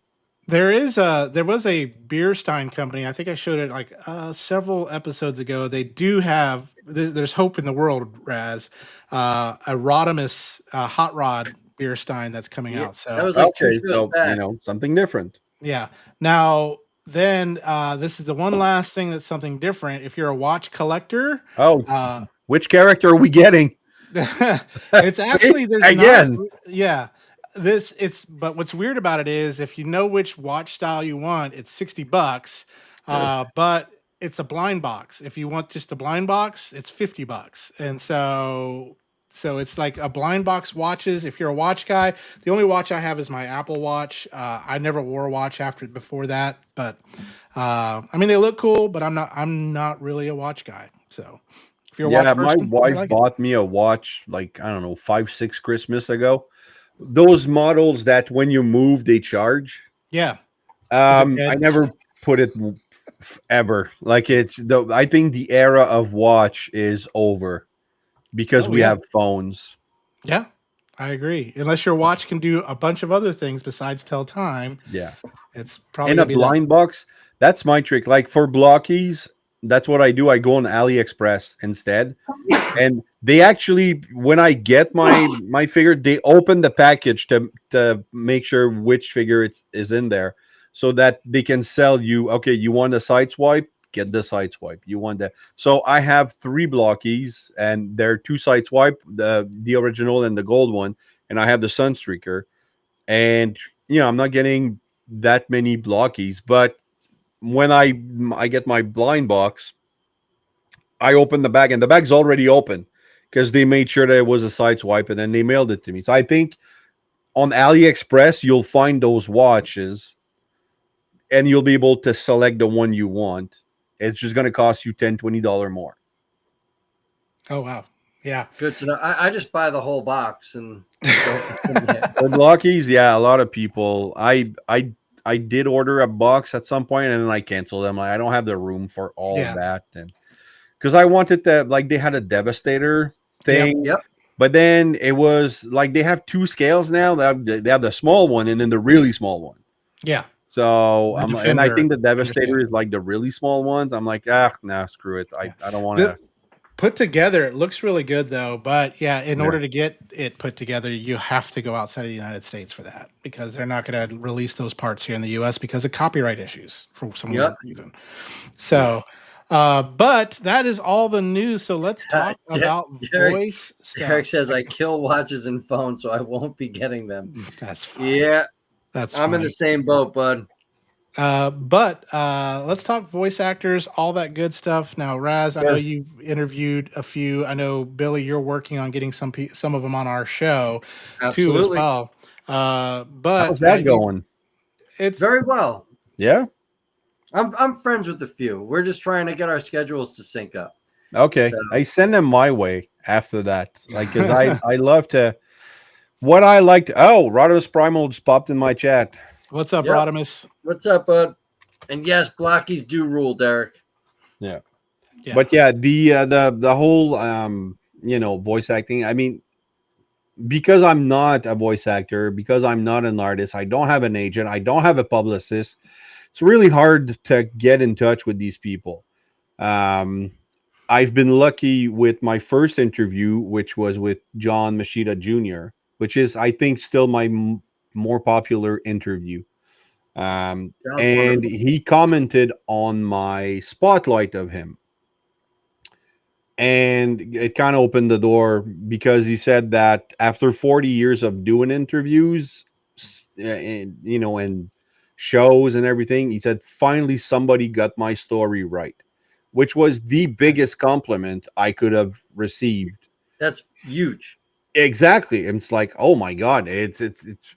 [SPEAKER 1] there was a beer stein company. I think I showed it like several episodes ago. They do have there's hope in the world, Raz. A Rodimus hot rod beer stein that's coming
[SPEAKER 2] Yeah.
[SPEAKER 1] out.
[SPEAKER 2] That
[SPEAKER 1] So
[SPEAKER 2] was like 2
[SPEAKER 3] Okay,
[SPEAKER 2] shows
[SPEAKER 3] so
[SPEAKER 2] back.
[SPEAKER 3] something different.
[SPEAKER 1] yeah. Now then, this is the one last thing that's something different. If you're a watch collector,
[SPEAKER 3] Oh,
[SPEAKER 1] uh,
[SPEAKER 3] which character are we getting?
[SPEAKER 1] it's
[SPEAKER 3] See?
[SPEAKER 1] actually there's not
[SPEAKER 3] Again.
[SPEAKER 1] yeah. This it's but what's weird about it is if you know which watch style you want, it's $60. But it's a blind box. If you want just a blind box, it's $50. And so it's like a blind box watches. If you're a watch guy, the only watch I have is my Apple Watch. I never wore a watch before that, but I mean they look cool, but I'm not really a watch guy. So if you're a watch
[SPEAKER 3] Yeah, my
[SPEAKER 1] person, you
[SPEAKER 3] wife
[SPEAKER 1] like it.
[SPEAKER 3] bought me a watch like, I don't know, 5, 6 Christmas ago. Those models that when you move they charge.
[SPEAKER 1] Yeah. Is it
[SPEAKER 3] I
[SPEAKER 1] dead?
[SPEAKER 3] never put it ever. Like I think the era of watch is over because
[SPEAKER 1] Oh
[SPEAKER 3] we
[SPEAKER 1] yeah.
[SPEAKER 3] have phones.
[SPEAKER 1] Yeah. I agree. Unless your watch can do a bunch of other things besides tell time,
[SPEAKER 3] Yeah.
[SPEAKER 1] it's probably
[SPEAKER 3] In a
[SPEAKER 1] gonna be that.
[SPEAKER 3] blind box, that's my trick. Like for blockies, that's what I do. I go on AliExpress instead. And they actually, when I get my figure, they open the package to make sure which figure is in there, so that they can sell you. Okay, you want a side swipe? Get the side swipe. You want that? So I have 3 blockies, and they're 2 side swipe, the original and the gold one, and I have the Sunstreaker. And I'm not getting that many blockies, but when I get my blind box, I opened the bag and the bag's already open because they made sure that it was a side swipe and then they mailed it to me. So I think on AliExpress you'll find those watches and you'll be able to select the one you want. It's just going to cost you $10, $20 more.
[SPEAKER 1] Oh wow. Yeah.
[SPEAKER 2] Good to know. I just buy the whole box and go from there.
[SPEAKER 3] For blockies, yeah, a lot of people. I did order a box at some point and then I canceled them. I don't have the room for all
[SPEAKER 1] Yeah.
[SPEAKER 3] that, and because I wanted to, like, they had a Devastator
[SPEAKER 1] Yep.
[SPEAKER 3] thing.
[SPEAKER 2] Yep.
[SPEAKER 3] But then it was like they have 2 scales now. They have the small one and then the really small one.
[SPEAKER 1] Yeah.
[SPEAKER 3] So
[SPEAKER 1] The
[SPEAKER 3] I
[SPEAKER 1] Defender.
[SPEAKER 3] think the
[SPEAKER 1] Defender
[SPEAKER 3] Devastator
[SPEAKER 1] scale.
[SPEAKER 3] is like the really small ones. I'm like, nah, screw it.
[SPEAKER 1] Yeah.
[SPEAKER 3] I don't want
[SPEAKER 1] The
[SPEAKER 3] to.
[SPEAKER 1] Put together, it looks really good though. But yeah, in
[SPEAKER 3] Yeah.
[SPEAKER 1] order to get it put together, you have to go outside of the United States for that because they're not going to release those parts here in the US because of copyright issues for some weird
[SPEAKER 2] Yep.
[SPEAKER 1] reason. So, but that is all the news. So let's talk about
[SPEAKER 2] Derek,
[SPEAKER 1] voice
[SPEAKER 2] Derek
[SPEAKER 1] stuff.
[SPEAKER 2] says I kill watches and phones, so I won't be getting them.
[SPEAKER 1] That's funny.
[SPEAKER 2] Yeah,
[SPEAKER 1] That's
[SPEAKER 2] I'm in the
[SPEAKER 1] funny.
[SPEAKER 2] same boat, bud.
[SPEAKER 1] But let's talk voice actors, all that good stuff. Now, Raz, I know
[SPEAKER 2] Yeah,
[SPEAKER 1] you've interviewed a few. I know Billy, you're working on getting some of them on our show too as
[SPEAKER 2] absolutely.
[SPEAKER 1] well.
[SPEAKER 3] How's
[SPEAKER 1] But
[SPEAKER 3] that
[SPEAKER 1] you,
[SPEAKER 3] going?
[SPEAKER 1] it's
[SPEAKER 2] Very well.
[SPEAKER 3] Yeah.
[SPEAKER 2] I'm friends with a few. We're just trying to get our schedules to sync up. So
[SPEAKER 3] Okay. I send them my way after that. Like, cause I love to, what I liked. Oh, Rodimus Primal just popped in my chat.
[SPEAKER 1] what's up,
[SPEAKER 2] yep.
[SPEAKER 1] Rodimus?
[SPEAKER 2] What's up, bud? And yes, blockies do rule, Derek.
[SPEAKER 3] Yeah.
[SPEAKER 1] Yeah.
[SPEAKER 3] But yeah, the whole, voice acting. I mean, because I'm not a voice actor, because I'm not an artist, I don't have an agent, I don't have a publicist. It's really hard to get in touch with these people. Um, I've been lucky with my first interview, which was with John Machida Jr., which is, I think, still my more popular interview.
[SPEAKER 2] Sounds
[SPEAKER 3] And
[SPEAKER 2] wonderful.
[SPEAKER 3] he commented on my spotlight of him. And it kind of opened the door because he said that after 40 years of doing interviews, and shows and everything, he said finally somebody got my story right, which was the
[SPEAKER 1] Nice.
[SPEAKER 3] biggest compliment I could have received.
[SPEAKER 2] That's huge.
[SPEAKER 3] Exactly. And it's like, oh my god, it's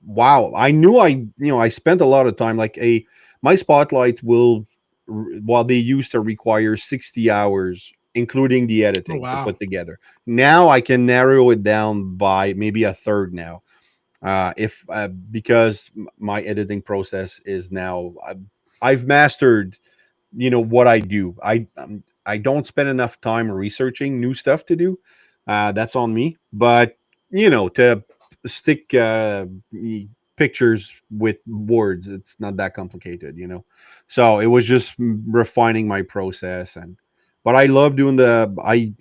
[SPEAKER 3] wow. I knew I spent a lot of time, like, a my spotlights will, while they used to require 60 hours including the
[SPEAKER 1] Oh
[SPEAKER 3] editing to
[SPEAKER 1] wow.
[SPEAKER 3] put together. Now I can narrow it down by maybe a third now. If Because my editing process is now, I've mastered, what I do. I don't spend enough time researching new stuff to do. That's on me. But to stick pictures with words, it's not that complicated. So it was just refining my process. But I love doing I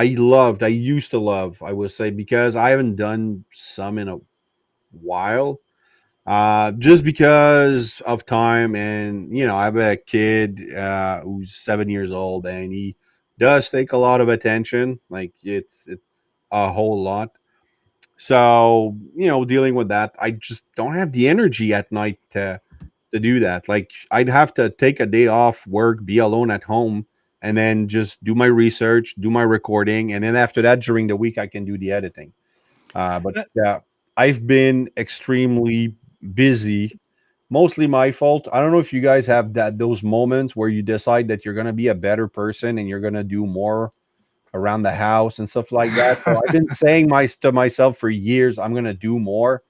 [SPEAKER 3] used to love, I will say, because I haven't done some in a while, just because of time. And I have a kid who's 7 years old, and he does take a lot of attention. Like, it's a whole lot. So dealing with that, I just don't have the energy at night to do that. Like, I'd have to take a day off work, be alone at home, and then just do my research, do my recording, and then after that, during the week, I can do the editing. But
[SPEAKER 1] That-
[SPEAKER 3] yeah, I've been extremely busy. Mostly my fault. I don't know if you guys have those moments where you decide that you're gonna be a better person and you're gonna do more around the house and stuff like that. So I've been saying to myself for years, I'm gonna do more.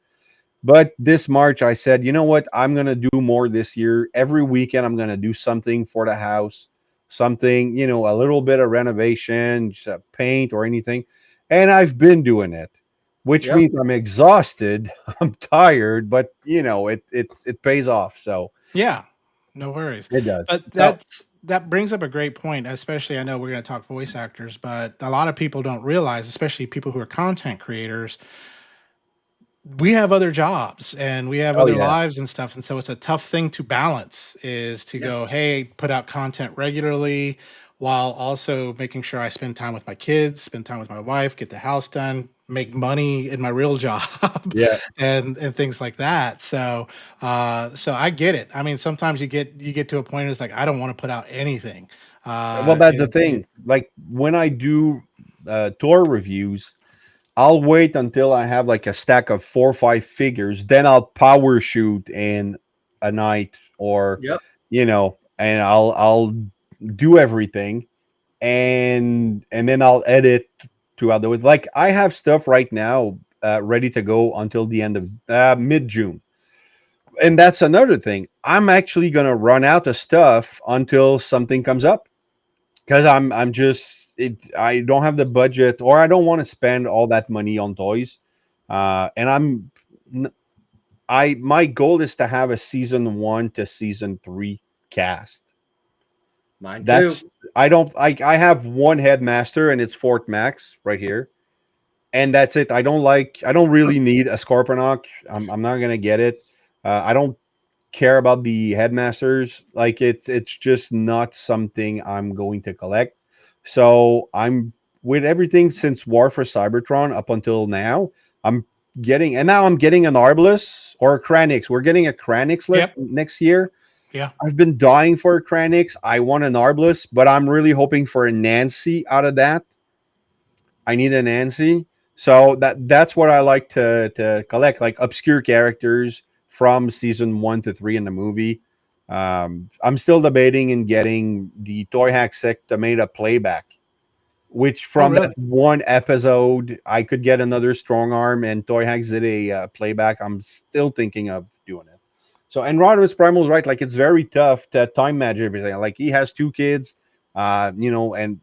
[SPEAKER 3] But this March, I said, you know what? I'm going to do more this year. Every weekend, I'm going to do something for the house, something, a little bit of renovation, just paint or anything. And I've been doing it, which
[SPEAKER 2] Yep.
[SPEAKER 3] means I'm exhausted. I'm tired, but, it pays off. So
[SPEAKER 1] yeah. No worries.
[SPEAKER 3] it does.
[SPEAKER 1] But
[SPEAKER 3] So,
[SPEAKER 1] that brings up a great point, especially I know we're going to talk voice actors, but a lot of people don't realize, especially people who are content creators, we have other jobs and we have
[SPEAKER 3] oh,
[SPEAKER 1] other
[SPEAKER 3] yeah.
[SPEAKER 1] lives and stuff, and so it's a tough thing to balance, is to
[SPEAKER 2] Yep.
[SPEAKER 1] go, hey, put out content regularly while also making sure I spend time with my kids, spend time with my wife, get the house done, make money in my real job,
[SPEAKER 3] Yeah.
[SPEAKER 1] and things like that. So so I get it. I mean, sometimes you get to a point, it's like I don't want to put out anything.
[SPEAKER 3] Well, that's the
[SPEAKER 1] It
[SPEAKER 3] thing. Like, when I do tour reviews, I'll wait until I have like a stack of 4 or 5 figures, then I'll power shoot in a night, or
[SPEAKER 2] Yep.
[SPEAKER 3] and I'll do everything, and then I'll edit throughout the week. Like, I have stuff right now ready to go until the end of mid June. And that's another thing. I'm actually gonna run out of stuff until something comes up, because I'm just it. I don't have the budget, or I don't want to spend all that money on toys. And my goal is to have a season 1 to season 3 cast.
[SPEAKER 2] Mine too.
[SPEAKER 3] That's I don't I have one headmaster and it's Fort Max right here. And that's it. I don't really need a Scorponok. I'm not gonna get it. I don't care about the headmasters. Like it's just not something I'm going to collect. So I'm with everything since War for Cybertron up until now. I'm now I'm getting an Arbalest or a Kranix. We're getting a Kranix
[SPEAKER 1] Yep.
[SPEAKER 3] next year.
[SPEAKER 1] Yeah.
[SPEAKER 3] I've been dying for a Kranix. I want an Arbalest, but I'm really hoping for a Nancy out of that. I need a Nancy. So that's what I like to collect, like obscure characters from season 1 to 3 in the movie. I'm still debating in getting the Toy Hack Sectomata playback, which
[SPEAKER 1] Oh,
[SPEAKER 3] from that
[SPEAKER 1] really?
[SPEAKER 3] one episode I could get another strong arm, and Toy Hacks did a playback. I'm still thinking of doing it. So, and Rodimus Primal's right. Like, it's very tough to time match everything. Like, he has 2 kids, and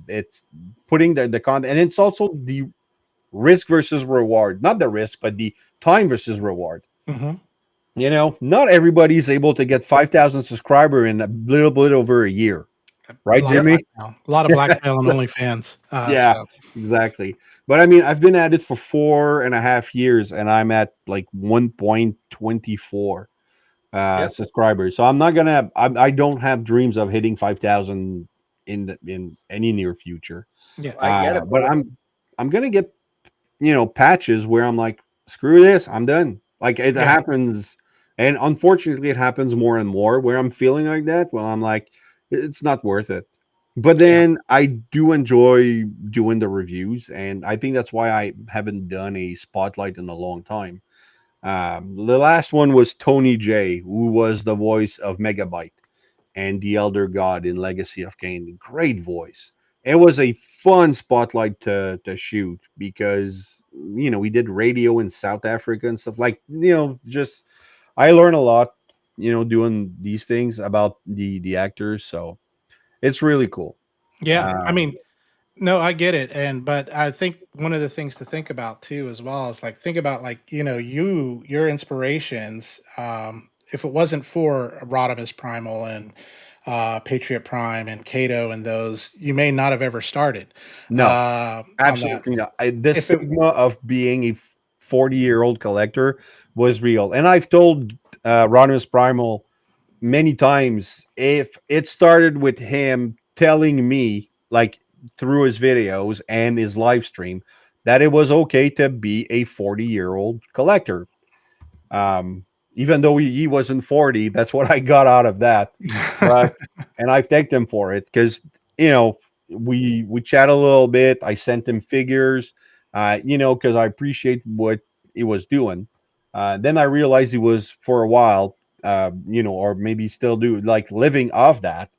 [SPEAKER 3] it's putting the content, and it's also the risk versus reward. Not the risk, but the time versus reward.
[SPEAKER 1] Mm-hmm.
[SPEAKER 3] Not everybody's able to get 5,000 subscriber in a little bit over a year,
[SPEAKER 1] A
[SPEAKER 3] right,
[SPEAKER 1] lot of
[SPEAKER 2] Yep.
[SPEAKER 3] Jimmy?
[SPEAKER 1] blackmail. A lot of blackmail on OnlyFans.
[SPEAKER 3] Yeah,
[SPEAKER 1] So
[SPEAKER 3] exactly. But I mean, I've been at it for 4.5 years, and I'm at like 1.24
[SPEAKER 2] Yep.
[SPEAKER 3] subscribers. So I'm not gonna. I don't have dreams of hitting 5,000 in any near future.
[SPEAKER 1] yeah.
[SPEAKER 2] I get it,
[SPEAKER 3] But
[SPEAKER 2] brother.
[SPEAKER 3] I'm gonna get patches where I'm like, screw this, I'm done. Like it
[SPEAKER 1] Yeah.
[SPEAKER 3] happens, and unfortunately, it happens more and more where I'm feeling like that. Well, I'm like, it's not worth it. But
[SPEAKER 1] Yeah.
[SPEAKER 3] then I do enjoy doing the reviews, and I think that's why I haven't done a spotlight in a long time. The last one was Tony J, who was the voice of Megabyte and the Elder God in Legacy of Kane. Great voice. It was a fun spotlight to shoot because we did radio in South Africa and stuff like just I learn a lot doing these things about the actors, so it's really cool.
[SPEAKER 1] Yeah. I
[SPEAKER 3] Um,
[SPEAKER 1] mean, no, I get it. But I think one of the things to think about too, as well, is like think about like, your inspirations. If it wasn't for Rodimus Primal and Patriot Prime and Kato and those, you may not have ever started
[SPEAKER 3] no,
[SPEAKER 1] on that.
[SPEAKER 3] absolutely not. The
[SPEAKER 1] If it
[SPEAKER 3] stigma of being a 40-year-old collector was real, and I've told Rodimus Primal many times if it started with him telling me like through his videos and his live stream that it was okay to be a 40-year-old collector. Even though he wasn't 40, that's what I got out of that. But and I've thanked him for it because you know we chat a little bit. I sent him figures, because I appreciate what he was doing. Then I realized he was for a while, or maybe still do like living off that,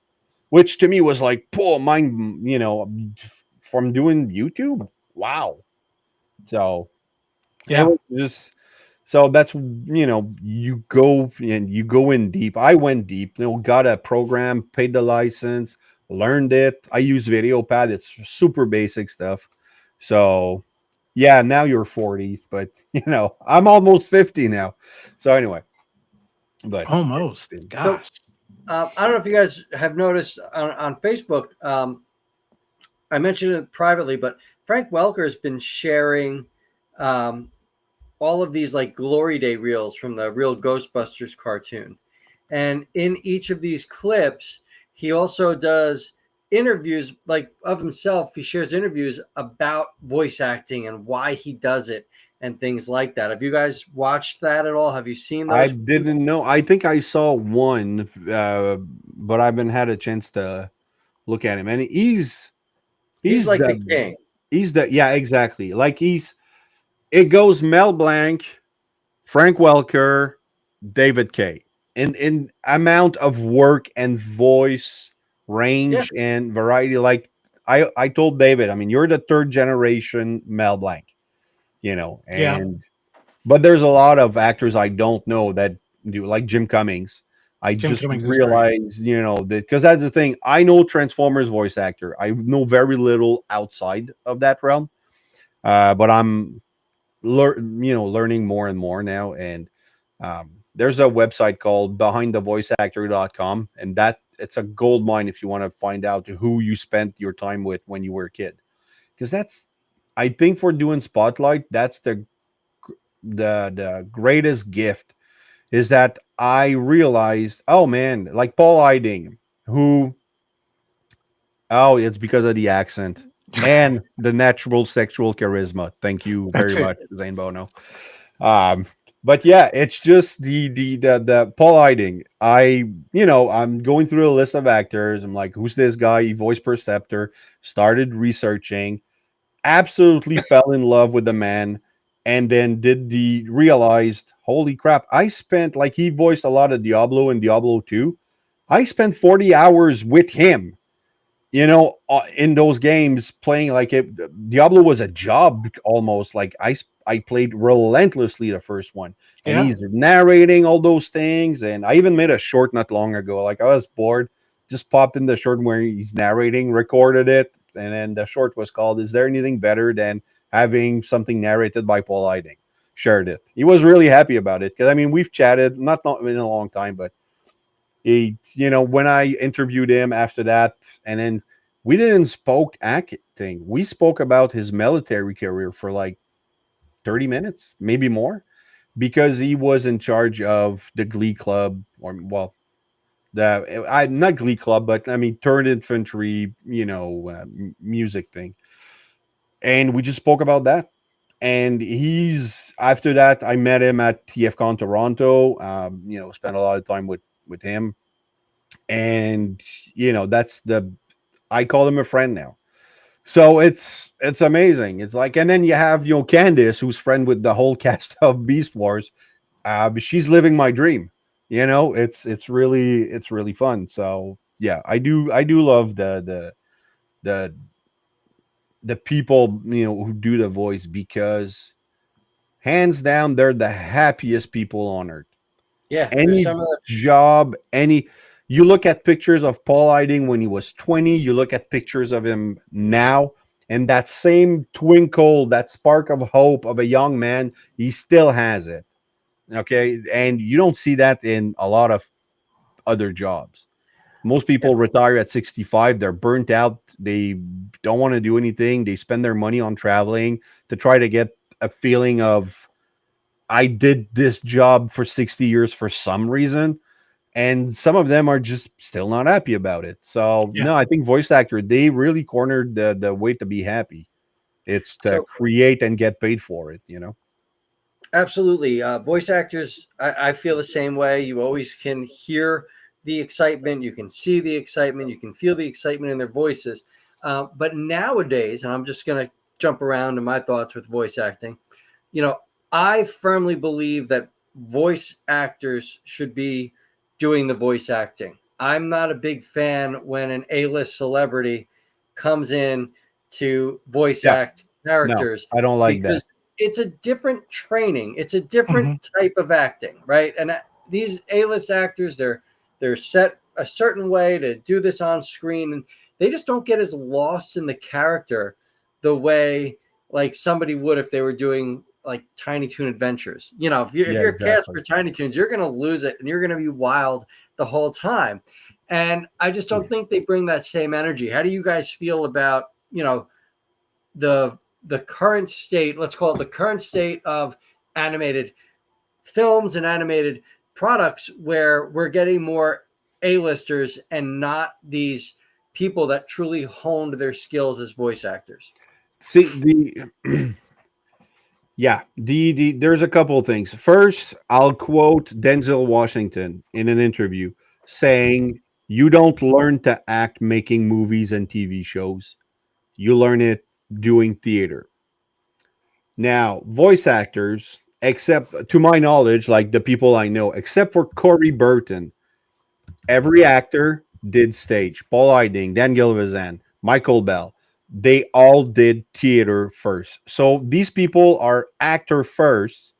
[SPEAKER 3] which to me was like, pull mine, from doing YouTube. Wow. So it
[SPEAKER 1] yeah.
[SPEAKER 3] was just so that's you go in deep. I went deep, got a program, paid the license, learned it. I use VideoPad. It's super basic stuff. So yeah, now you're 40, but I'm almost 50 now. So anyway, but
[SPEAKER 1] Almost.
[SPEAKER 2] So
[SPEAKER 1] Gosh.
[SPEAKER 2] I don't know if you guys have noticed on Facebook. I mentioned it privately, but Frank Welker has been sharing um, all of these like Glory Day reels from the real Ghostbusters cartoon. And in each of these clips, he also does interviews like of himself. He shares interviews about voice acting and why he does it and things like that. Have you guys watched that at all? Have you seen
[SPEAKER 3] I
[SPEAKER 2] those?
[SPEAKER 3] didn't know. I think I saw one, but I haven't had a chance to look at him. And
[SPEAKER 2] He's
[SPEAKER 3] he's
[SPEAKER 2] like the
[SPEAKER 3] the
[SPEAKER 2] king.
[SPEAKER 3] yeah, exactly. Like it goes Mel Blanc, Frank Welker, David Kay. In amount of work and voice
[SPEAKER 2] Yeah.
[SPEAKER 3] range and variety. Like I told David, I mean, you're the third generation Mel Blanc,
[SPEAKER 1] Yeah.
[SPEAKER 3] and but there's a lot of actors I don't know that do like Jim Cummings. I
[SPEAKER 1] Jim
[SPEAKER 3] just
[SPEAKER 1] Cummings is great.
[SPEAKER 3] realized, that because that's the thing. I know Transformers voice actor. I know very little outside of that realm. But I'm learning more and more now. And there's a website called behindthevoiceactor.com, and that it's a gold mine if you want to find out who you spent your time with when you were a kid, because that's, I think, for doing Spotlight, that's the greatest gift, is that I realized, oh man, like Paul Iding, who, oh, it's because of the accent and the natural sexual charisma. Thank you very
[SPEAKER 1] That's it.
[SPEAKER 3] much, Zane Bono. Um, but yeah, it's just the Paul Iding. I'm going through a list of actors. I'm like, who's this guy? He voiced Perceptor. Started researching. Absolutely fell in love with the man, and then did the realized, holy crap! I spent, like, he voiced a lot of Diablo and Diablo 2. I spent 40 hours with him, in those games, playing like it. Diablo was a job almost. Like I played relentlessly the first one, and
[SPEAKER 1] Yeah.
[SPEAKER 3] he's narrating all those things. And I even made a short not long ago. Like, I was bored, just popped in the short where he's narrating, recorded it, and then the short was called "Is there anything better than having something narrated by Paul Iding?" Shared it. He was really happy about it, because I mean, we've chatted, not in a long time, but when I interviewed him after that, and then we didn't spoke acting. We spoke about his military career for like 30 minutes, maybe more, because he was in charge of the Glee Club, or, well, the I not Glee Club, but I mean, turned infantry, music thing. And we just spoke about that. And he's after that, I met him at TFCon Toronto. Spent a lot of time with him, and that's the I call him a friend now. So it's amazing. It's like, and then you have Candace, who's friend with the whole cast of Beast Wars. But she's living my dream. It's really fun. So yeah, I do love the the people who do the voice, because hands down they're the happiest people on earth.
[SPEAKER 2] Yeah, there's
[SPEAKER 3] Any
[SPEAKER 2] some of the
[SPEAKER 3] job, any you look at pictures of Paul Iding when he was 20, you look at pictures of him now, and that same twinkle, that spark of hope of a young man, he still has it. Okay. And you don't see that in a lot of other jobs. Most
[SPEAKER 2] yeah,
[SPEAKER 3] people retire at 65, they're burnt out, they don't want to do anything, they spend their money on traveling to try to get a feeling of, I did this job for 60 years for some reason, and some of them are just still not happy about it. So
[SPEAKER 1] Yeah.
[SPEAKER 3] no, I think voice actor, they really cornered the way to be happy. It's to
[SPEAKER 2] so
[SPEAKER 3] create and get paid for it.
[SPEAKER 2] absolutely. Voice actors, I feel the same way. You always can hear the excitement, you can see the excitement, you can feel the excitement in their voices. But nowadays, and I'm just going to jump around to my thoughts with voice acting, you know, I firmly believe that voice actors should be doing the voice acting. I'm not a big fan when an A-list celebrity comes in to voice
[SPEAKER 3] Yeah,
[SPEAKER 2] act
[SPEAKER 3] no,
[SPEAKER 2] characters,
[SPEAKER 3] I don't like that.
[SPEAKER 2] because it's a different training. It's a different
[SPEAKER 1] Hmm.
[SPEAKER 2] type of acting, right? And these A-list actors, they're set a certain way to do this on screen, and they just don't get as lost in the character the way like somebody would if they were doing like Tiny Toon Adventures. If
[SPEAKER 3] Yeah,
[SPEAKER 2] you're cast
[SPEAKER 3] exactly.
[SPEAKER 2] for Tiny Toons, you're gonna lose it and you're gonna be wild the whole time. And I just don't think they bring that same energy. How do you guys feel about the current state? Let's call it the current state of animated films and animated products, where we're getting more A-listers and not these people that truly honed their skills as voice actors.
[SPEAKER 3] See, yeah, there's a couple of things. First, I'll quote Denzel Washington in an interview saying, "You don't learn to act making movies and TV shows. You learn it doing theater." Now, voice actors, except to my knowledge, like the people I know, except for Corey Burton, every actor did stage. Paul Iding, Dan Gilvezan, Michael Bell, they all did theater first. So these people are actor first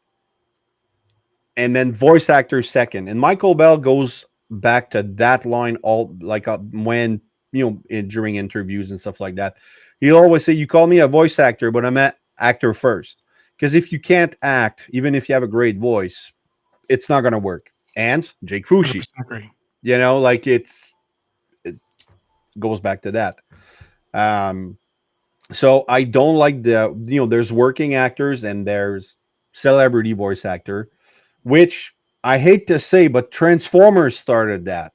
[SPEAKER 3] and then voice actor second. And Michael Bell goes back to that line all like when during interviews and stuff like that. He'll always say, "You call me a voice actor, but I'm an actor first." Because if you can't act, even if you have a great voice, it's not gonna work. And Jake Fushi,
[SPEAKER 1] Agree.
[SPEAKER 3] like it's. goes back to that. Um, so I don't like there's working actors and there's celebrity voice actor, which I hate to say, but Transformers started that.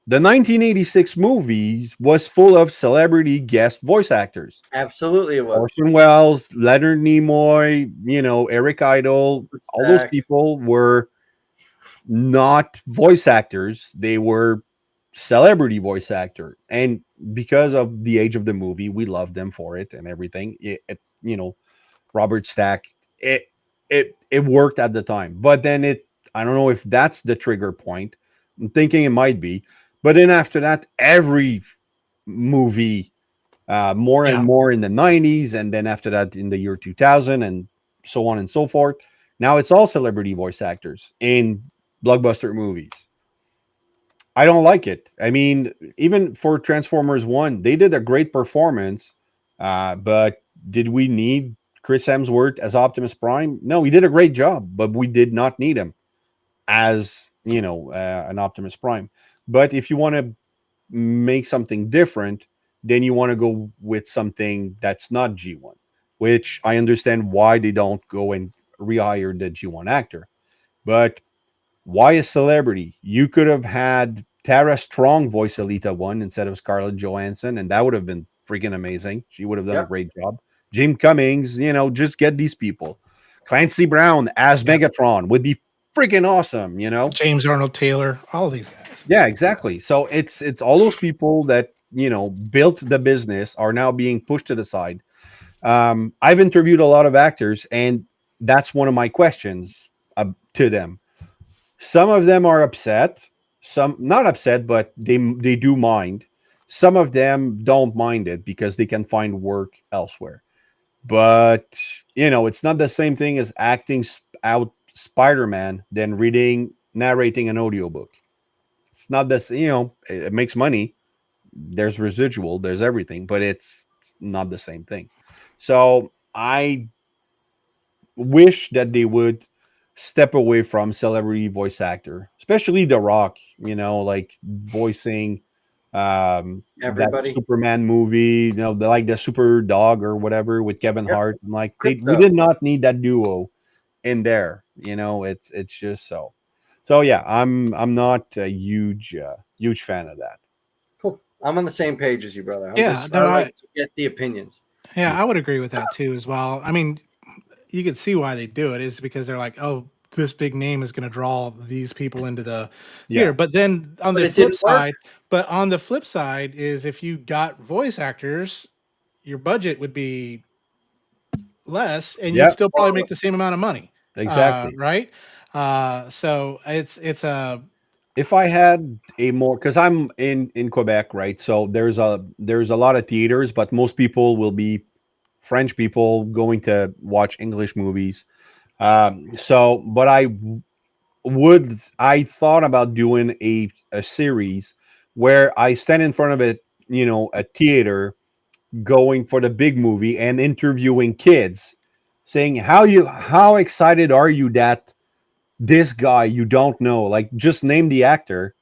[SPEAKER 3] The 1986 movie was full of celebrity guest voice actors.
[SPEAKER 2] Absolutely, it was.
[SPEAKER 3] Orson Welles, Leonard Nimoy, Eric Idle, all those
[SPEAKER 2] Stack.
[SPEAKER 3] people were not voice actors. They were celebrity voice actor. And because of the age of the movie, we loved them for it and everything. Robert Stack, it it worked at the time. But then I don't know if that's the trigger point. I'm thinking it might be. But then after that, every movie, more and
[SPEAKER 1] Yeah.
[SPEAKER 3] more in the 90s, and then after that in the year 2000, and so on and so forth. Now it's all celebrity voice actors in blockbuster movies. I don't like it. I mean, even for Transformers 1, they did a great performance, but did we need Chris Hemsworth as Optimus Prime? No, he did a great job, but we did not need him as, an Optimus Prime. But if you want to make something different, then you want to go with something that's not G1, which I understand why they don't go and rehire the G1 actor. But why a celebrity? You could have had Tara Strong voice Alita 1 instead of Scarlett Johansson, and that would have been freaking amazing. She would have done a
[SPEAKER 2] Yep.
[SPEAKER 3] great job. Jim Cummings, just get these people. Clancy Brown as
[SPEAKER 1] Yeah.
[SPEAKER 3] Megatron would be freaking awesome.
[SPEAKER 1] James Arnold Taylor, all these guys.
[SPEAKER 3] Yeah, exactly. So it's all those people that built the business are now being pushed to the side. I've interviewed a lot of actors, and that's one of my questions to them. Some of them are upset, some not upset, but they do mind. Some of them don't mind it because they can find work elsewhere. But it's not the same thing as acting out Spider-Man than narrating an audiobook. It's not this, it makes money. There's residual, there's everything, but it's not the same thing. So I wish that they would step away from celebrity voice actor, especially The Rock, like voicing that
[SPEAKER 2] Everybody.
[SPEAKER 3] Superman movie, like the Super Dog or whatever with Kevin
[SPEAKER 2] Yep.
[SPEAKER 3] Hart. I'm like we
[SPEAKER 2] Crypto.
[SPEAKER 3] did not need that duo in there. It's just so. So yeah, I'm not a huge fan of that.
[SPEAKER 2] Cool. I'm on the same page as you, brother.
[SPEAKER 1] Yeah,
[SPEAKER 2] I
[SPEAKER 1] no,
[SPEAKER 2] like to get the opinions.
[SPEAKER 1] yeah, I would agree with that too as well. I mean, you can see why they do it is because they're like, oh, this big name is going to draw these people into the
[SPEAKER 3] Yeah.
[SPEAKER 1] theater. But then on
[SPEAKER 2] But
[SPEAKER 1] the
[SPEAKER 2] it
[SPEAKER 1] flip
[SPEAKER 2] didn't work.
[SPEAKER 1] side, is if you got voice actors, your budget would be less, and you'd
[SPEAKER 3] Yeah.
[SPEAKER 1] still probably
[SPEAKER 2] Well,
[SPEAKER 1] make the same amount of money,
[SPEAKER 3] Exactly.
[SPEAKER 1] right? So it's a
[SPEAKER 3] If I had a more, because I'm in Quebec, right? So there's a lot of theaters, but most people will be French people going to watch English movies. But I thought about doing a series where I stand in front of a theater going for the big movie and interviewing kids, saying how excited are you that this guy you don't know, like just name the actor,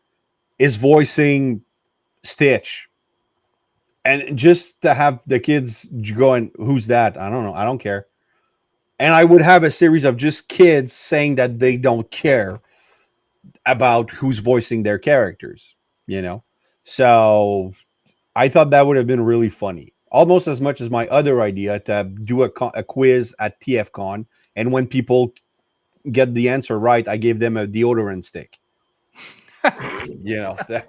[SPEAKER 3] is voicing Stitch, and just to have the kids going, who's that? I don't know. I don't care. And I would have a series of just kids saying that they don't care about who's voicing their characters, you know? So I thought that would have been really funny. Almost as much as my other idea to do a quiz at TFCon. And when people get the answer right, I gave them a deodorant stick. That,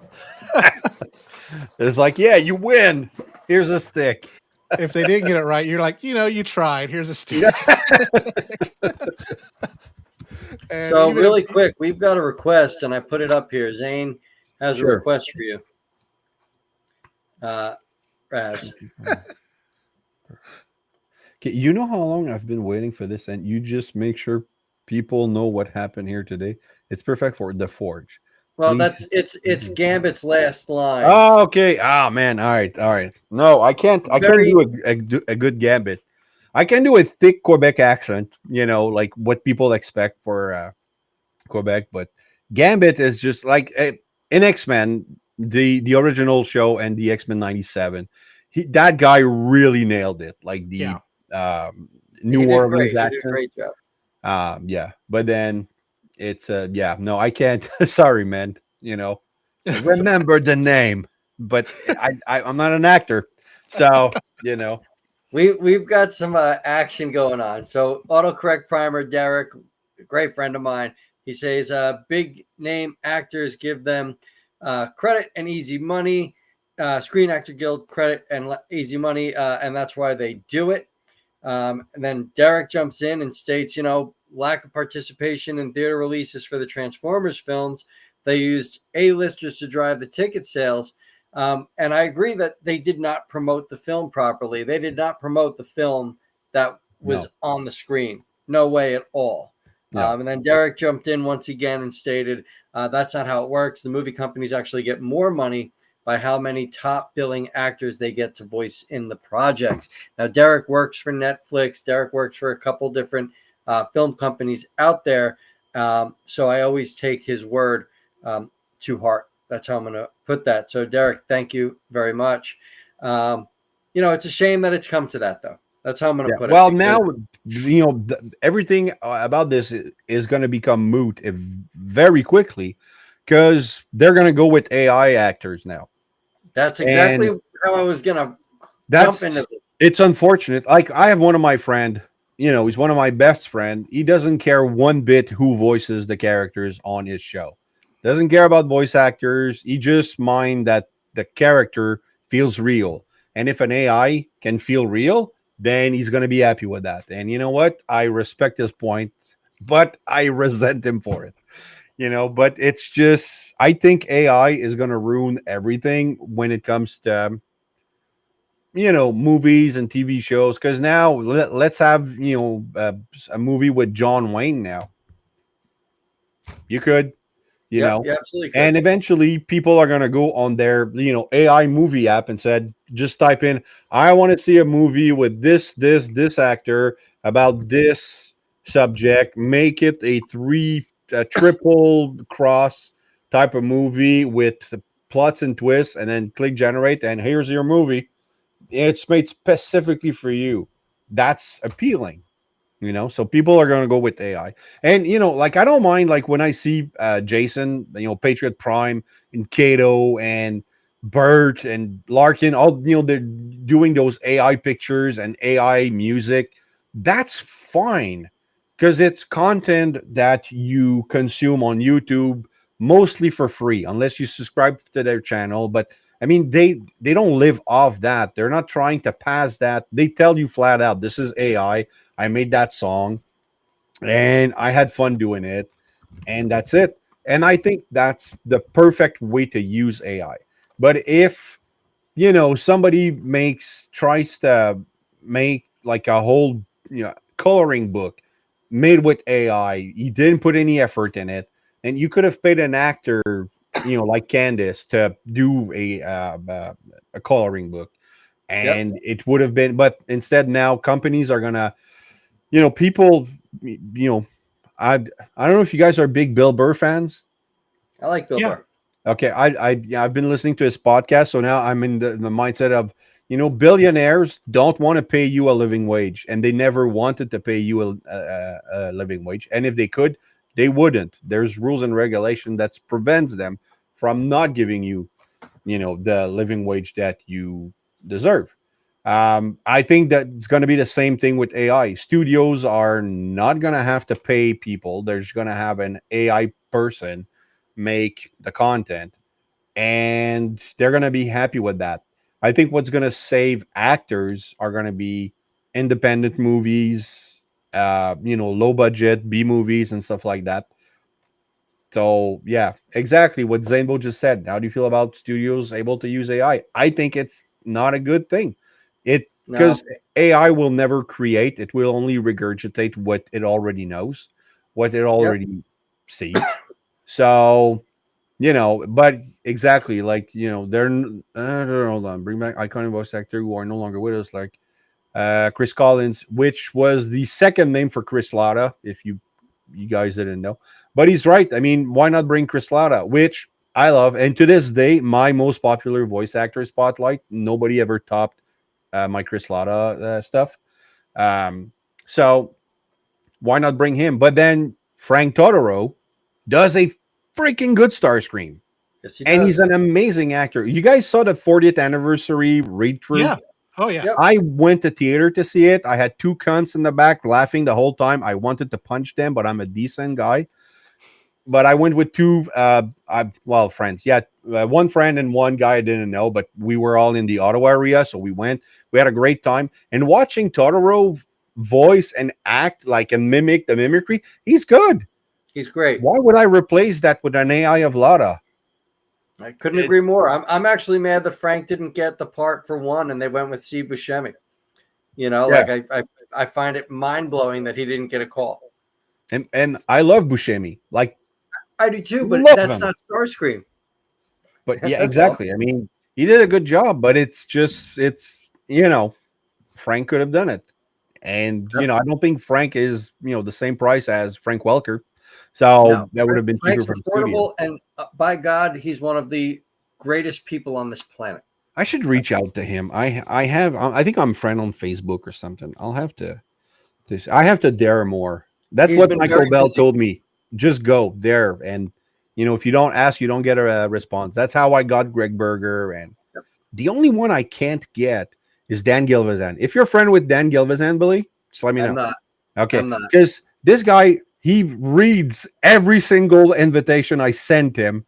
[SPEAKER 3] it's like, yeah, you win. Here's a stick.
[SPEAKER 1] if they didn't get it right, you're like, you tried. Here's a stick.
[SPEAKER 3] Yeah.
[SPEAKER 1] And
[SPEAKER 2] so
[SPEAKER 1] even if
[SPEAKER 2] really quick, we've got a request, and I put it up here. Zane has a
[SPEAKER 3] Sure.
[SPEAKER 2] request for you. Raz.
[SPEAKER 3] Okay, you know how long I've been waiting for this, and you just make sure people know what happened here today. It's perfect for the Forge.
[SPEAKER 2] Well,
[SPEAKER 3] Please.
[SPEAKER 2] it's Gambit's last line.
[SPEAKER 3] Oh, okay. Oh man. All right. All right. No, I can't. I can't
[SPEAKER 2] Very
[SPEAKER 3] do a good gambit. I can do a thick Quebec accent. Like what people expect for Quebec. But gambit is just like in X Men. the original show and the X-Men 97. That guy really nailed it. Like the
[SPEAKER 1] Yeah.
[SPEAKER 3] um, New
[SPEAKER 2] He did
[SPEAKER 3] Orleans
[SPEAKER 2] great. He did a
[SPEAKER 3] accent.
[SPEAKER 2] great job.
[SPEAKER 3] Yeah, but then it's yeah, no, I can't. Sorry, man. I remember the name, but I'm not an actor, so you know.
[SPEAKER 2] We've got some action going on. So autocorrect primer, Derek, a great friend of mine. He says big name actors give them credit and easy money. Screen Actor Guild credit and easy money, and that's why they do it. And then Derek jumps in and states, lack of participation in theater releases for the Transformers films. They used A-listers to drive the ticket sales. And I agree that they did not promote the film properly. They did not promote the film that was
[SPEAKER 3] No,
[SPEAKER 2] on the screen. No way at all.
[SPEAKER 3] no,
[SPEAKER 2] And then Derek jumped in once again and stated, that's not how it works. The movie companies actually get more money by how many top billing actors they get to voice in the projects. Now, Derek works for Netflix. Derek works for a couple different film companies out there. So I always take his word to heart. That's how I'm going to put that. So, Derek, thank you very much. It's a shame that it's come to that, though. That's how I'm going
[SPEAKER 3] yeah.
[SPEAKER 2] to put it
[SPEAKER 3] Well, now
[SPEAKER 2] because,
[SPEAKER 3] everything about this is going to become moot very quickly because they're going to go with AI actors now,
[SPEAKER 2] that's exactly
[SPEAKER 3] and
[SPEAKER 2] how I was going to jump
[SPEAKER 3] that's
[SPEAKER 2] into this.
[SPEAKER 3] it's unfortunate. Like I have one of my friend, he's one of my best friend. He doesn't care one bit who voices the characters on his show. Doesn't care about voice actors. He just mind that the character feels real. And if an AI can feel real, then he's going to be happy with that. And you know what? I respect his point, but I resent him for it. But it's just I think AI is going to ruin everything when it comes to movies and TV shows, because now let's have a movie with John Wayne. Now you could, you
[SPEAKER 2] Yep,
[SPEAKER 3] know
[SPEAKER 2] you absolutely could.
[SPEAKER 3] and eventually people are going to go on their AI movie app and said, just type in, I want to see a movie with this actor about this subject, make it a triple cross type of movie with plots and twists, and then click generate, and here's your movie. It's made specifically for you. That's appealing, so people are going to go with AI. And like, I don't mind, like, when I see Jason, Patriot Prime and Kato and Bert and Larkin, all, they're doing those AI pictures and AI music. That's fine, because it's content that you consume on YouTube mostly for free, unless you subscribe to their channel. But I mean, they don't live off that. They're not trying to pass that. They tell you flat out, this is AI. I made that song and I had fun doing it, and that's it. And I think that's the perfect way to use AI. But if somebody tries to make like a whole coloring book made with AI, he didn't put any effort in it, and you could have paid an actor, like Candace, to do a coloring book,
[SPEAKER 2] Yep,
[SPEAKER 3] and it would have been. But instead, now companies are gonna, people, I I don't know if you guys are big Bill Burr fans.
[SPEAKER 2] I like Bill
[SPEAKER 1] Yeah.
[SPEAKER 2] Burr.
[SPEAKER 3] Okay, yeah, I've been listening to his podcast, so now I'm in the mindset of, billionaires don't want to pay you a living wage, and they never wanted to pay you a living wage, and if they could, they wouldn't. There's rules and regulation that prevents them from not giving you, the living wage that you deserve. I think that it's going to be the same thing with AI. Studios are not going to have to pay people. They're just going to have an AI person make the content, and they're going to be happy with that. I think what's going to save actors are going to be independent movies, low budget B movies and stuff like that. So yeah, exactly what Zainbo just said. How do you feel about studios able to use AI? I think it's not a good thing. It
[SPEAKER 2] No,
[SPEAKER 3] Because AI will never create, it will only regurgitate what it already knows, what it
[SPEAKER 2] yep,
[SPEAKER 3] already sees. So, but exactly, like, hold on, bring back iconic voice actor who are no longer with us, like Chris Collins, which was the second name for Chris Latta, if you guys didn't know. But he's right. I mean, why not bring Chris Latta? Which I love, and to this day, my most popular voice actor spotlight. Nobody ever topped my Chris Latta stuff. Um, so why not bring him? But then Frank Totoro does a freaking good Starscream,
[SPEAKER 2] Yes, he
[SPEAKER 3] and he's
[SPEAKER 2] does.
[SPEAKER 3] an amazing actor. You guys saw the 40th anniversary read through.
[SPEAKER 1] Yeah. Oh yeah.
[SPEAKER 2] Yep.
[SPEAKER 3] I went to theater to see it. I had two cunts in the back laughing the whole time. I wanted to punch them, but I'm a decent guy. But I went with two, well, friends. Yeah, one friend and one guy I didn't know, but we were all in the Ottawa area, so we went. We had a great time, and watching Totoro voice and act like and mimic the mimicry, he's good.
[SPEAKER 2] He's great.
[SPEAKER 3] Why would I replace that with an AI of Lada?
[SPEAKER 2] I couldn't
[SPEAKER 3] It,
[SPEAKER 2] agree more. I'm actually mad that Frank didn't get the part for one, and they went with Steve Buscemi.
[SPEAKER 3] yeah,
[SPEAKER 2] Like I find it mind blowing that he didn't get a call.
[SPEAKER 3] and I love Buscemi, like
[SPEAKER 2] I do too, but
[SPEAKER 3] love
[SPEAKER 2] that's
[SPEAKER 3] him.
[SPEAKER 2] not Starscream.
[SPEAKER 3] But yeah,
[SPEAKER 2] That's all.
[SPEAKER 3] exactly. I mean, he did a good job, but it's Frank could have done it. And
[SPEAKER 2] Yep.
[SPEAKER 3] I don't think Frank is the same price as Frank Welker, so
[SPEAKER 2] No,
[SPEAKER 3] that would have been cheaper
[SPEAKER 2] Frank's
[SPEAKER 3] for the studio.
[SPEAKER 2] affordable, and by God, he's one of the greatest people on this planet.
[SPEAKER 3] I should reach out to him. I think I'm friend on Facebook or something. I'll have I have to dare more. That's
[SPEAKER 2] He's
[SPEAKER 3] what
[SPEAKER 2] been
[SPEAKER 3] Michael
[SPEAKER 2] very
[SPEAKER 3] Bell
[SPEAKER 2] busy.
[SPEAKER 3] told me. Just go there, and if you don't ask, you don't get a response. That's how I got Greg Berger, and
[SPEAKER 2] Yep.
[SPEAKER 3] the only one I can't get is Dan Gilvezan. If you're a friend with Dan Gilvezan, Billy, just let me
[SPEAKER 2] I'm
[SPEAKER 3] know.
[SPEAKER 2] not.
[SPEAKER 3] Okay,
[SPEAKER 2] I'm not.
[SPEAKER 3] because this guy, he reads every single invitation I sent him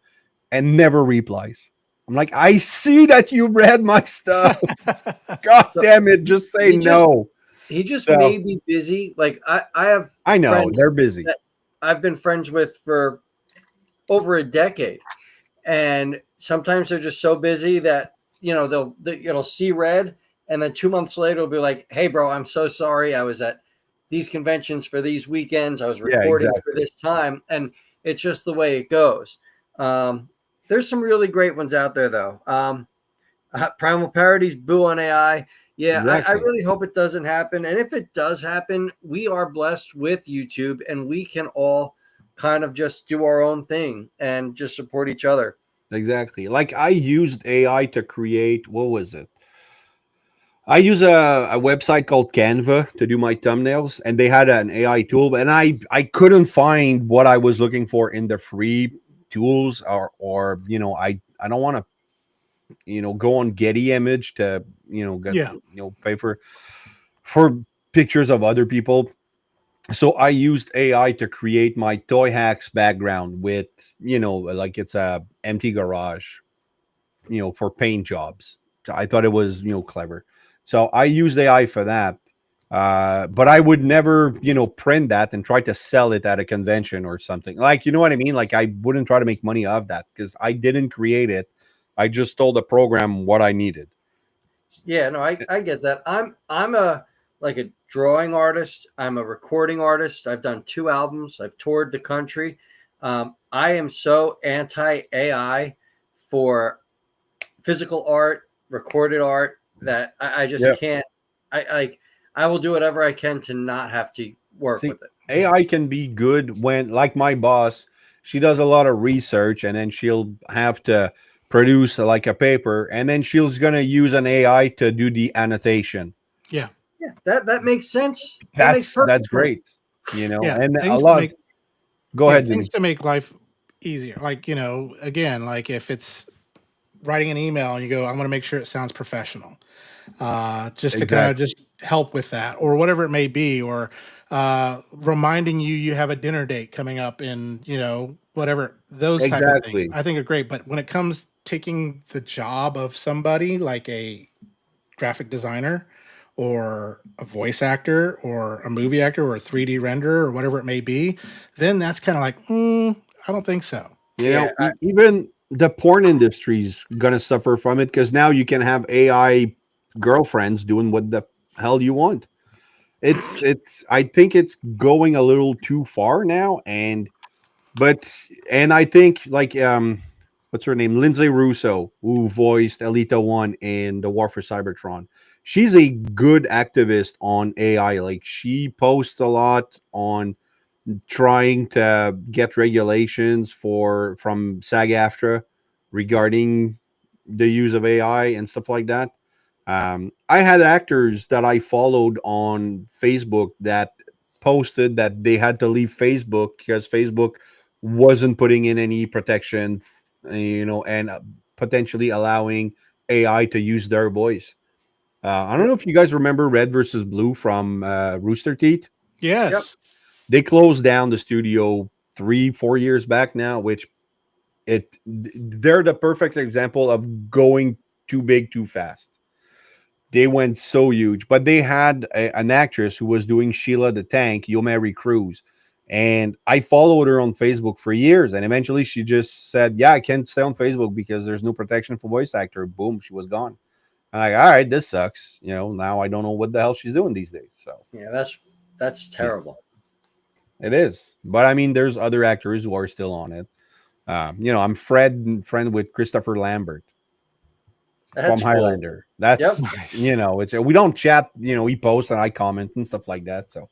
[SPEAKER 3] and never replies. I'm like, I see that you read my stuff. God
[SPEAKER 2] So
[SPEAKER 3] damn it, just say
[SPEAKER 2] he just
[SPEAKER 3] no.
[SPEAKER 2] he just may
[SPEAKER 3] So
[SPEAKER 2] be busy. Like I have
[SPEAKER 3] I know
[SPEAKER 2] friends
[SPEAKER 3] they're busy.
[SPEAKER 2] that I've been friends with for over a decade, and sometimes they're just so busy that it'll see red, and then 2 months later it'll be like, hey bro, I'm so sorry, I was at these conventions for these weekends, I was
[SPEAKER 3] Yeah,
[SPEAKER 2] recording for
[SPEAKER 3] exactly.
[SPEAKER 2] this time, and it's just the way it goes. There's some really great ones out there though. Primal Parodies, Boo on AI. Yeah, I
[SPEAKER 3] Exactly.
[SPEAKER 2] really hope it doesn't happen. And if it does happen, we are blessed with YouTube, and we can all kind of just do our own thing and just support each other.
[SPEAKER 3] Exactly. Like I used AI to create, what was it? I use a website called Canva to do my thumbnails, and they had an AI tool, and I couldn't find what I was looking for in the free tools, or I don't want to go on Getty Image to get
[SPEAKER 1] Yeah.
[SPEAKER 3] pay for pictures of other people. So I used AI to create my toy hacks background with like it's a empty garage for paint jobs. I thought it was clever. So I used AI for that. But I would never print that and try to sell it at a convention or something. Like, you know what I mean? Like I wouldn't try to make money off that because I didn't create it. I just told the program what I needed.
[SPEAKER 2] Yeah, no, I get that. I'm a like a drawing artist. I'm a recording artist. I've done 2 albums. I've toured the country. I am so anti AI for physical art, recorded art, that I just
[SPEAKER 3] Yeah.
[SPEAKER 2] can't. I will do whatever I can to not have to work
[SPEAKER 3] See,
[SPEAKER 2] with it.
[SPEAKER 3] AI can be good when, like my boss, she does a lot of research and then she'll have to produce like a paper and then she's going to use an AI to do the annotation.
[SPEAKER 1] Yeah.
[SPEAKER 2] Yeah, that makes sense. That makes
[SPEAKER 3] That's
[SPEAKER 2] perfect sense.
[SPEAKER 3] great, you know.
[SPEAKER 1] Yeah.
[SPEAKER 3] And a
[SPEAKER 1] Things to
[SPEAKER 3] lot.
[SPEAKER 1] make
[SPEAKER 3] Go
[SPEAKER 1] yeah,
[SPEAKER 3] ahead,
[SPEAKER 1] things
[SPEAKER 3] Jimmy.
[SPEAKER 1] to make life easier. Like, again, like if it's writing an email and you go, I want to make sure it sounds professional. Just to kind of
[SPEAKER 3] Exactly.
[SPEAKER 1] just help with that or whatever it may be, or reminding you have a dinner date coming up in, whatever, those type of things
[SPEAKER 3] Exactly.
[SPEAKER 1] I think are great. But when it comes taking the job of somebody like a graphic designer or a voice actor or a movie actor or a 3D renderer or whatever it may be, then that's kind of like, I don't think so.
[SPEAKER 3] You
[SPEAKER 2] Yeah,
[SPEAKER 3] know, even the porn industry's gonna suffer from it because now you can have AI girlfriends doing what the hell you want. It's I think it's going a little too far now, but I think like what's her name? Lindsay Russo, who voiced Elita One in the War for Cybertron. She's a good activist on AI. Like she posts a lot on trying to get regulations from SAG-AFTRA regarding the use of AI and stuff like that. I had actors that I followed on Facebook that posted that they had to leave Facebook because Facebook wasn't putting in any protection, and potentially allowing AI to use their voice. I don't
[SPEAKER 2] Yep.
[SPEAKER 3] know if you guys remember Red versus Blue from Rooster Teeth.
[SPEAKER 2] Yep.
[SPEAKER 1] Yes.
[SPEAKER 3] They closed down the studio 3 4 years back now, which they're the perfect example of going too big too fast. They went so huge, but they had an actress who was doing Sheila the Tank, You'll Marry Cruz. And I followed her on Facebook for years. And eventually she just said, yeah, I can't stay on Facebook because there's no protection for voice actor. Boom, she was gone. I'm like, all right, this sucks. Now I don't know what the hell she's doing these days. So
[SPEAKER 2] Yeah, that's
[SPEAKER 3] yeah,
[SPEAKER 2] terrible.
[SPEAKER 3] it is. But I mean, there's other actors who are still on it. I'm friend with Christopher Lambert from
[SPEAKER 2] That's cool.
[SPEAKER 3] Highlander.
[SPEAKER 2] Yep.
[SPEAKER 3] That's
[SPEAKER 1] Nice.
[SPEAKER 3] we don't chat. He posts and I comment and stuff like that. So,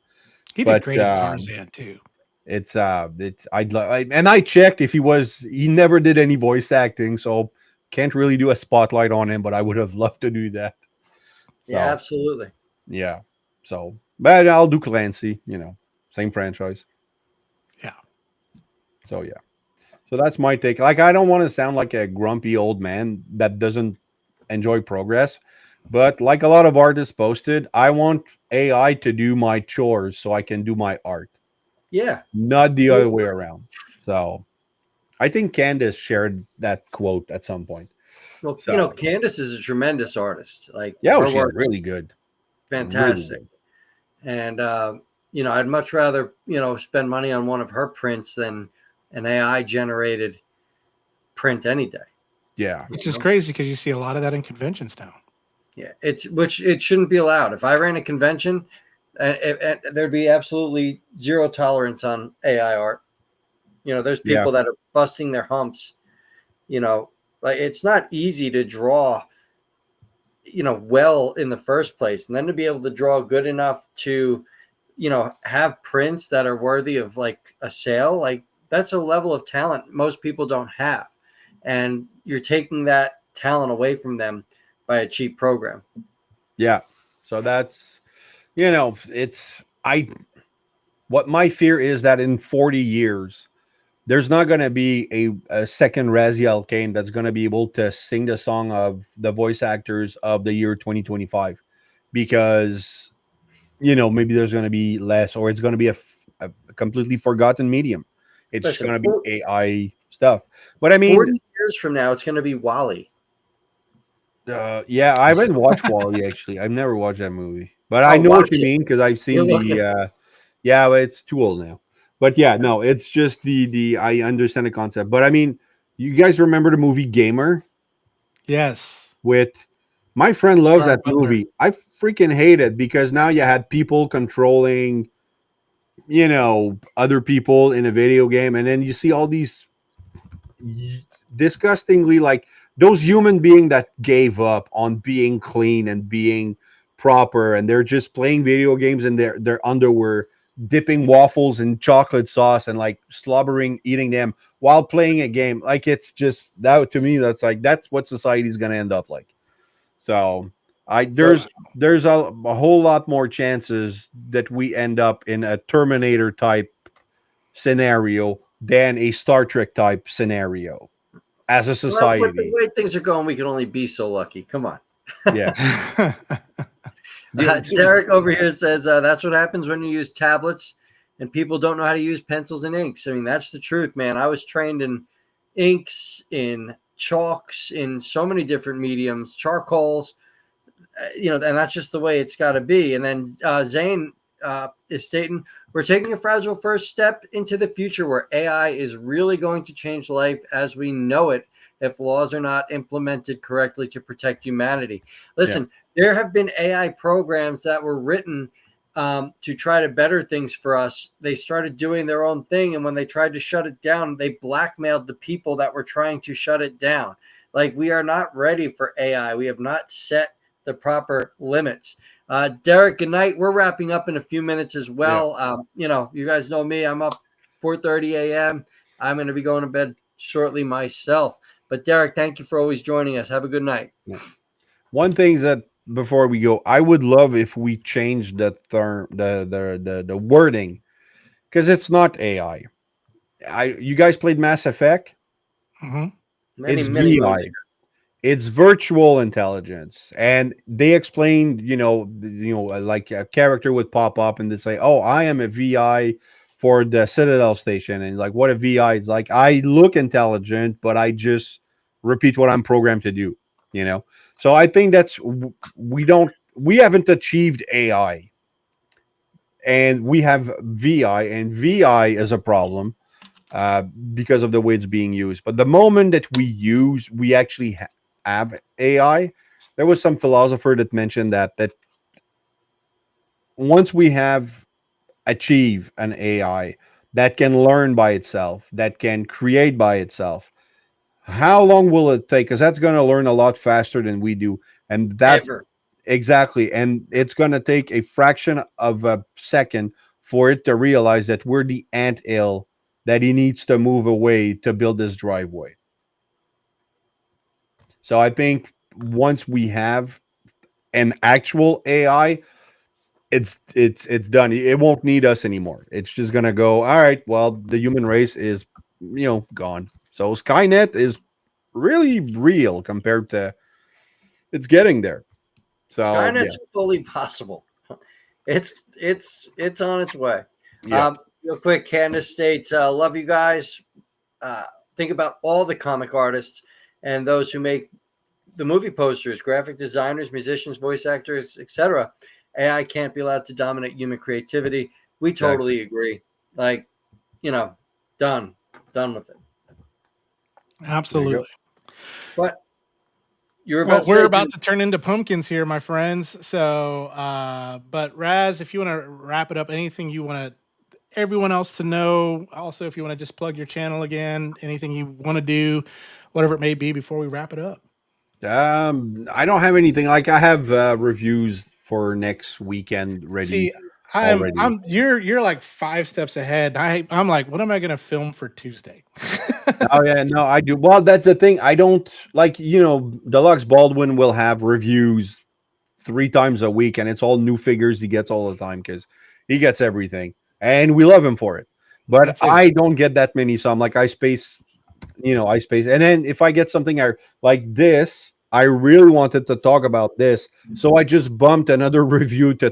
[SPEAKER 1] He did
[SPEAKER 3] but
[SPEAKER 1] great in Tarzan too.
[SPEAKER 3] it's and I checked if he never did any voice acting, so can't really do a spotlight on him. But I would have loved to do that.
[SPEAKER 2] Yeah,
[SPEAKER 3] So
[SPEAKER 2] absolutely.
[SPEAKER 3] yeah, but I'll do Clancy. Same franchise.
[SPEAKER 1] Yeah.
[SPEAKER 3] So yeah. So that's my take. Like, I don't want to sound like a grumpy old man that doesn't enjoy progress, but like a lot of artists posted, I want AI to do my chores so I can do my art,
[SPEAKER 2] Yeah.
[SPEAKER 3] not the other way around. So I think Candace shared that quote at some point.
[SPEAKER 2] Well,
[SPEAKER 3] So
[SPEAKER 2] Candace is a tremendous artist. Like
[SPEAKER 3] yeah,
[SPEAKER 2] her
[SPEAKER 3] she's
[SPEAKER 2] work,
[SPEAKER 3] really good, really
[SPEAKER 2] fantastic.
[SPEAKER 3] good.
[SPEAKER 2] And I'd much rather spend money on one of her prints than an AI generated print any day.
[SPEAKER 3] Yeah,
[SPEAKER 1] Which
[SPEAKER 2] You
[SPEAKER 1] is
[SPEAKER 2] know?
[SPEAKER 1] crazy because you see a lot of that in conventions now.
[SPEAKER 2] Yeah, it shouldn't be allowed. If I ran a convention, there'd be absolutely zero tolerance on AI art. There's
[SPEAKER 3] yeah,
[SPEAKER 2] people that are busting their humps. You know, like it's not easy to draw well in the first place, and then to be able to draw good enough to have prints that are worthy of like a sale, like that's a level of talent most people don't have, and you're taking that talent away from them by a cheap program.
[SPEAKER 3] yeah. So that's it's I what my fear is that in 40 years there's not going to be a second Raziel Kane that's going to be able to sing the song of the voice actors of the year 2025 because maybe there's going to be less, or it's going to be a completely forgotten medium. It's just
[SPEAKER 2] Listen,
[SPEAKER 3] going to be AI stuff. But I mean,
[SPEAKER 2] 40 years from now it's going to be Wally.
[SPEAKER 3] yeah, I haven't watched Wally actually. I've never watched that movie, but I
[SPEAKER 2] Oh,
[SPEAKER 3] know what
[SPEAKER 2] watch
[SPEAKER 3] you
[SPEAKER 2] it.
[SPEAKER 3] mean because I've
[SPEAKER 2] You're
[SPEAKER 3] seen
[SPEAKER 2] looking.
[SPEAKER 3] yeah, but it's too old now. But yeah, no, it's just the I understand the concept. But I mean, you guys remember the movie Gamer
[SPEAKER 1] Yes.
[SPEAKER 3] with my friend loves
[SPEAKER 1] Gerard
[SPEAKER 3] that
[SPEAKER 1] Butler.
[SPEAKER 3] movie. I freaking hate it because now you had people controlling, other people in a video game, and then you see all these disgustingly like those human being that gave up on being clean and being proper, and they're just playing video games in their underwear, dipping waffles in chocolate sauce and like slobbering eating them while playing a game. Like, it's just that to me, that's what society's gonna end up like. So I
[SPEAKER 2] So
[SPEAKER 3] there's a whole lot more chances that we end up in a Terminator type scenario than a Star Trek type scenario as a
[SPEAKER 2] well, with the
[SPEAKER 3] society.
[SPEAKER 2] way things are going, we can only be so lucky. Come on.
[SPEAKER 3] Yeah. Dude,
[SPEAKER 2] Derek over here says that's what happens when you use tablets and people don't know how to use pencils and inks. I mean, that's the truth, man. I was trained in inks, in chalks, in so many different mediums, charcoals, and that's just the way it's got to be. And then Zane is stating, we're taking a fragile first step into the future where AI is really going to change life as we know it if laws are not implemented correctly to protect humanity.
[SPEAKER 3] yeah.
[SPEAKER 2] Listen, there have been AI programs that were written to try to better things for us. They started doing their own thing. And when they tried to shut it down, they blackmailed the people that were trying to shut it down. Like, we are not ready for AI. We have not set the proper limits. Derek, good night. We're wrapping up in a few minutes as
[SPEAKER 3] Yeah.
[SPEAKER 2] well. You guys know me. I'm up 4:30 a.m. I'm going to be going to bed shortly myself. But Derek, thank you for always joining us. Have a good night.
[SPEAKER 3] Yeah. One thing that before we go, I would love if we change the term, the wording, because it's not AI. You guys played Mass Effect?
[SPEAKER 1] Hmm.
[SPEAKER 2] Many,
[SPEAKER 3] It's
[SPEAKER 2] many moons
[SPEAKER 3] VI.
[SPEAKER 2] ago.
[SPEAKER 3] It's virtual intelligence, and they explained, like a character would pop up and they say, "Oh, I am a VI for the Citadel station," and like what a VI is like. I look intelligent, but I just repeat what I'm programmed to do. You know, so I think we haven't achieved AI, and we have VI, and VI is a problem because of the way it's being used. But the moment that we actually have AI, there was some philosopher that mentioned that once we have achieved an AI that can learn by itself, that can create by itself, how long will it take? Because that's going to learn a lot faster than we do, and that's
[SPEAKER 2] Ever.
[SPEAKER 3] exactly, and it's going to take a fraction of a second for it to realize that we're the ant hill that he needs to move away to build this driveway. So I think once we have an actual AI, it's done. It won't need us anymore. It's just gonna go. All right. Well, the human race is gone. So Skynet is really real compared to it's getting there. So yeah,
[SPEAKER 2] Skynet's fully possible. It's on its way.
[SPEAKER 3] yeah,
[SPEAKER 2] Real quick, Candace states, "Love you guys. Uh, think about all the comic artists and those who make the movie posters, graphic designers, musicians, voice actors, etc. AI can't be allowed to dominate human creativity." We
[SPEAKER 3] exactly.
[SPEAKER 2] totally agree. Like, you know, done with it.
[SPEAKER 3] There you go.
[SPEAKER 1] Absolutely.
[SPEAKER 2] But you were about
[SPEAKER 1] Well,
[SPEAKER 2] to
[SPEAKER 1] we're
[SPEAKER 2] say,
[SPEAKER 1] about to turn into pumpkins here, my friends. So, but Raz, if you want to wrap it up, anything you want everyone else to know, also if you want to just plug your channel again, anything you want to do, whatever it may be, before we wrap it up.
[SPEAKER 3] I don't have anything. Like I have reviews for next weekend ready
[SPEAKER 1] See, I'm
[SPEAKER 3] already.
[SPEAKER 1] I'm you're like 5 steps ahead. I'm like, what am I gonna film for Tuesday?
[SPEAKER 3] Oh yeah, no, I do. Well, that's the thing. I don't like, Deluxe Baldwin will have reviews 3 times a week, and it's all new figures he gets all the time because he gets everything, and we love him for it. But
[SPEAKER 1] That's it.
[SPEAKER 3] I don't get that many, so I'm like, I space, and then if I get something like this, I really wanted to talk about this, so I just bumped another review to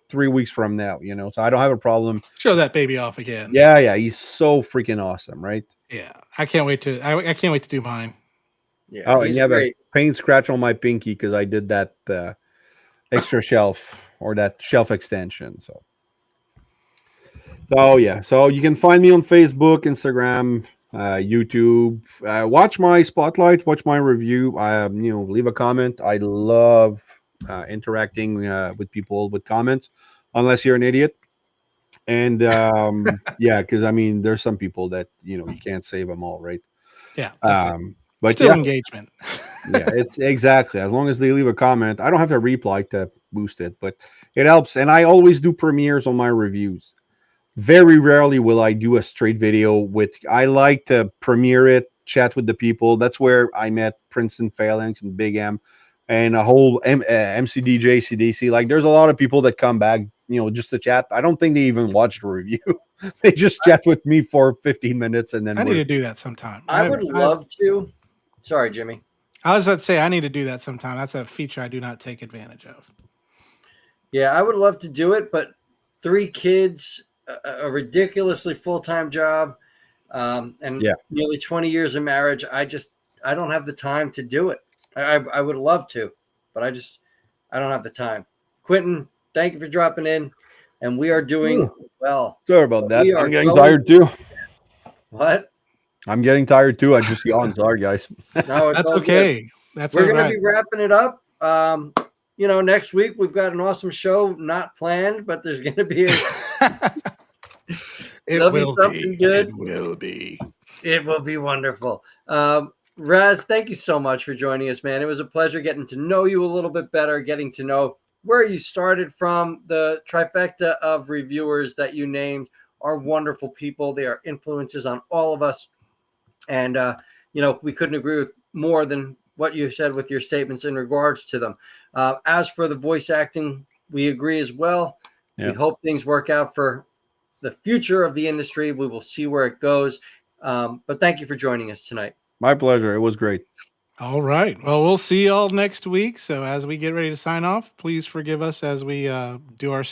[SPEAKER 3] 3 weeks from now. So I don't have a problem.
[SPEAKER 1] Show that baby off again.
[SPEAKER 3] Yeah, yeah, he's so freaking awesome, right?
[SPEAKER 1] Yeah, I can't wait to. I can't wait to do mine.
[SPEAKER 2] yeah,
[SPEAKER 3] Oh, and
[SPEAKER 2] he's
[SPEAKER 3] you have a
[SPEAKER 2] great.
[SPEAKER 3] paint scratch on my pinky because I did that extra shelf or that shelf extension. So yeah, so you can find me on Facebook, Instagram, YouTube. Watch my spotlight, watch my review. Leave a comment. I love interacting with people with comments, unless you're an idiot. And yeah, because I mean, there's some people that you can't save them all, right?
[SPEAKER 1] Yeah, that's it.
[SPEAKER 3] But
[SPEAKER 1] Still
[SPEAKER 3] yeah,
[SPEAKER 1] engagement.
[SPEAKER 3] yeah, it's exactly as long as they leave a comment. I don't have to reply to boost it, but it helps. And I always do premieres on my reviews. Very rarely will I do a straight video with. I like to premiere it, chat with the people. That's where I met Princeton Phalanx and Big M, and a whole MCDJ CDC. Like, there's a lot of people that come back, just to chat. I don't think they even watch the review. They just chat with me for 15 minutes, and then
[SPEAKER 1] I need
[SPEAKER 3] we're
[SPEAKER 1] to do that sometime.
[SPEAKER 2] I would love to. Sorry, Jimmy.
[SPEAKER 1] I was about to say I need to do that sometime. That's a feature I do not take advantage of.
[SPEAKER 2] Yeah, I would love to do it, but 3 kids, a ridiculously full-time job, and
[SPEAKER 3] yeah.
[SPEAKER 2] nearly 20 years of marriage. I don't have the time to do it. I would love to, but I don't have the time. Quentin, thank you for dropping in, and we are doing
[SPEAKER 3] Ooh,
[SPEAKER 2] well.
[SPEAKER 3] sorry about that.
[SPEAKER 2] We are
[SPEAKER 3] I'm getting
[SPEAKER 2] going.
[SPEAKER 3] tired too.
[SPEAKER 2] What?
[SPEAKER 3] I'm getting tired too. I just yawned. Sorry, guys.
[SPEAKER 2] No, it's
[SPEAKER 1] That's
[SPEAKER 2] all good.
[SPEAKER 1] okay. That's
[SPEAKER 2] We're
[SPEAKER 1] all
[SPEAKER 2] going to
[SPEAKER 1] right.
[SPEAKER 2] be wrapping it up. Next week we've got an awesome show, not planned, but there's going to be
[SPEAKER 1] It
[SPEAKER 2] there'll be
[SPEAKER 1] will
[SPEAKER 2] something
[SPEAKER 1] be.
[SPEAKER 2] good.
[SPEAKER 1] It will be.
[SPEAKER 2] It will be wonderful. Raz, thank you so much for joining us, man. It was a pleasure getting to know you a little bit better, getting to know where you started from. The trifecta of reviewers that you named are wonderful people. They are influences on all of us. And, we couldn't agree with more than what you said with your statements in regards to them. As for the voice acting, we agree as well.
[SPEAKER 3] Yeah.
[SPEAKER 2] We hope things work out for the future of the industry. We will see where it goes. But thank you for joining us tonight.
[SPEAKER 3] My pleasure. It was great.
[SPEAKER 1] All right. Well, we'll see y'all next week. So as we get ready to sign off, please forgive us as we do our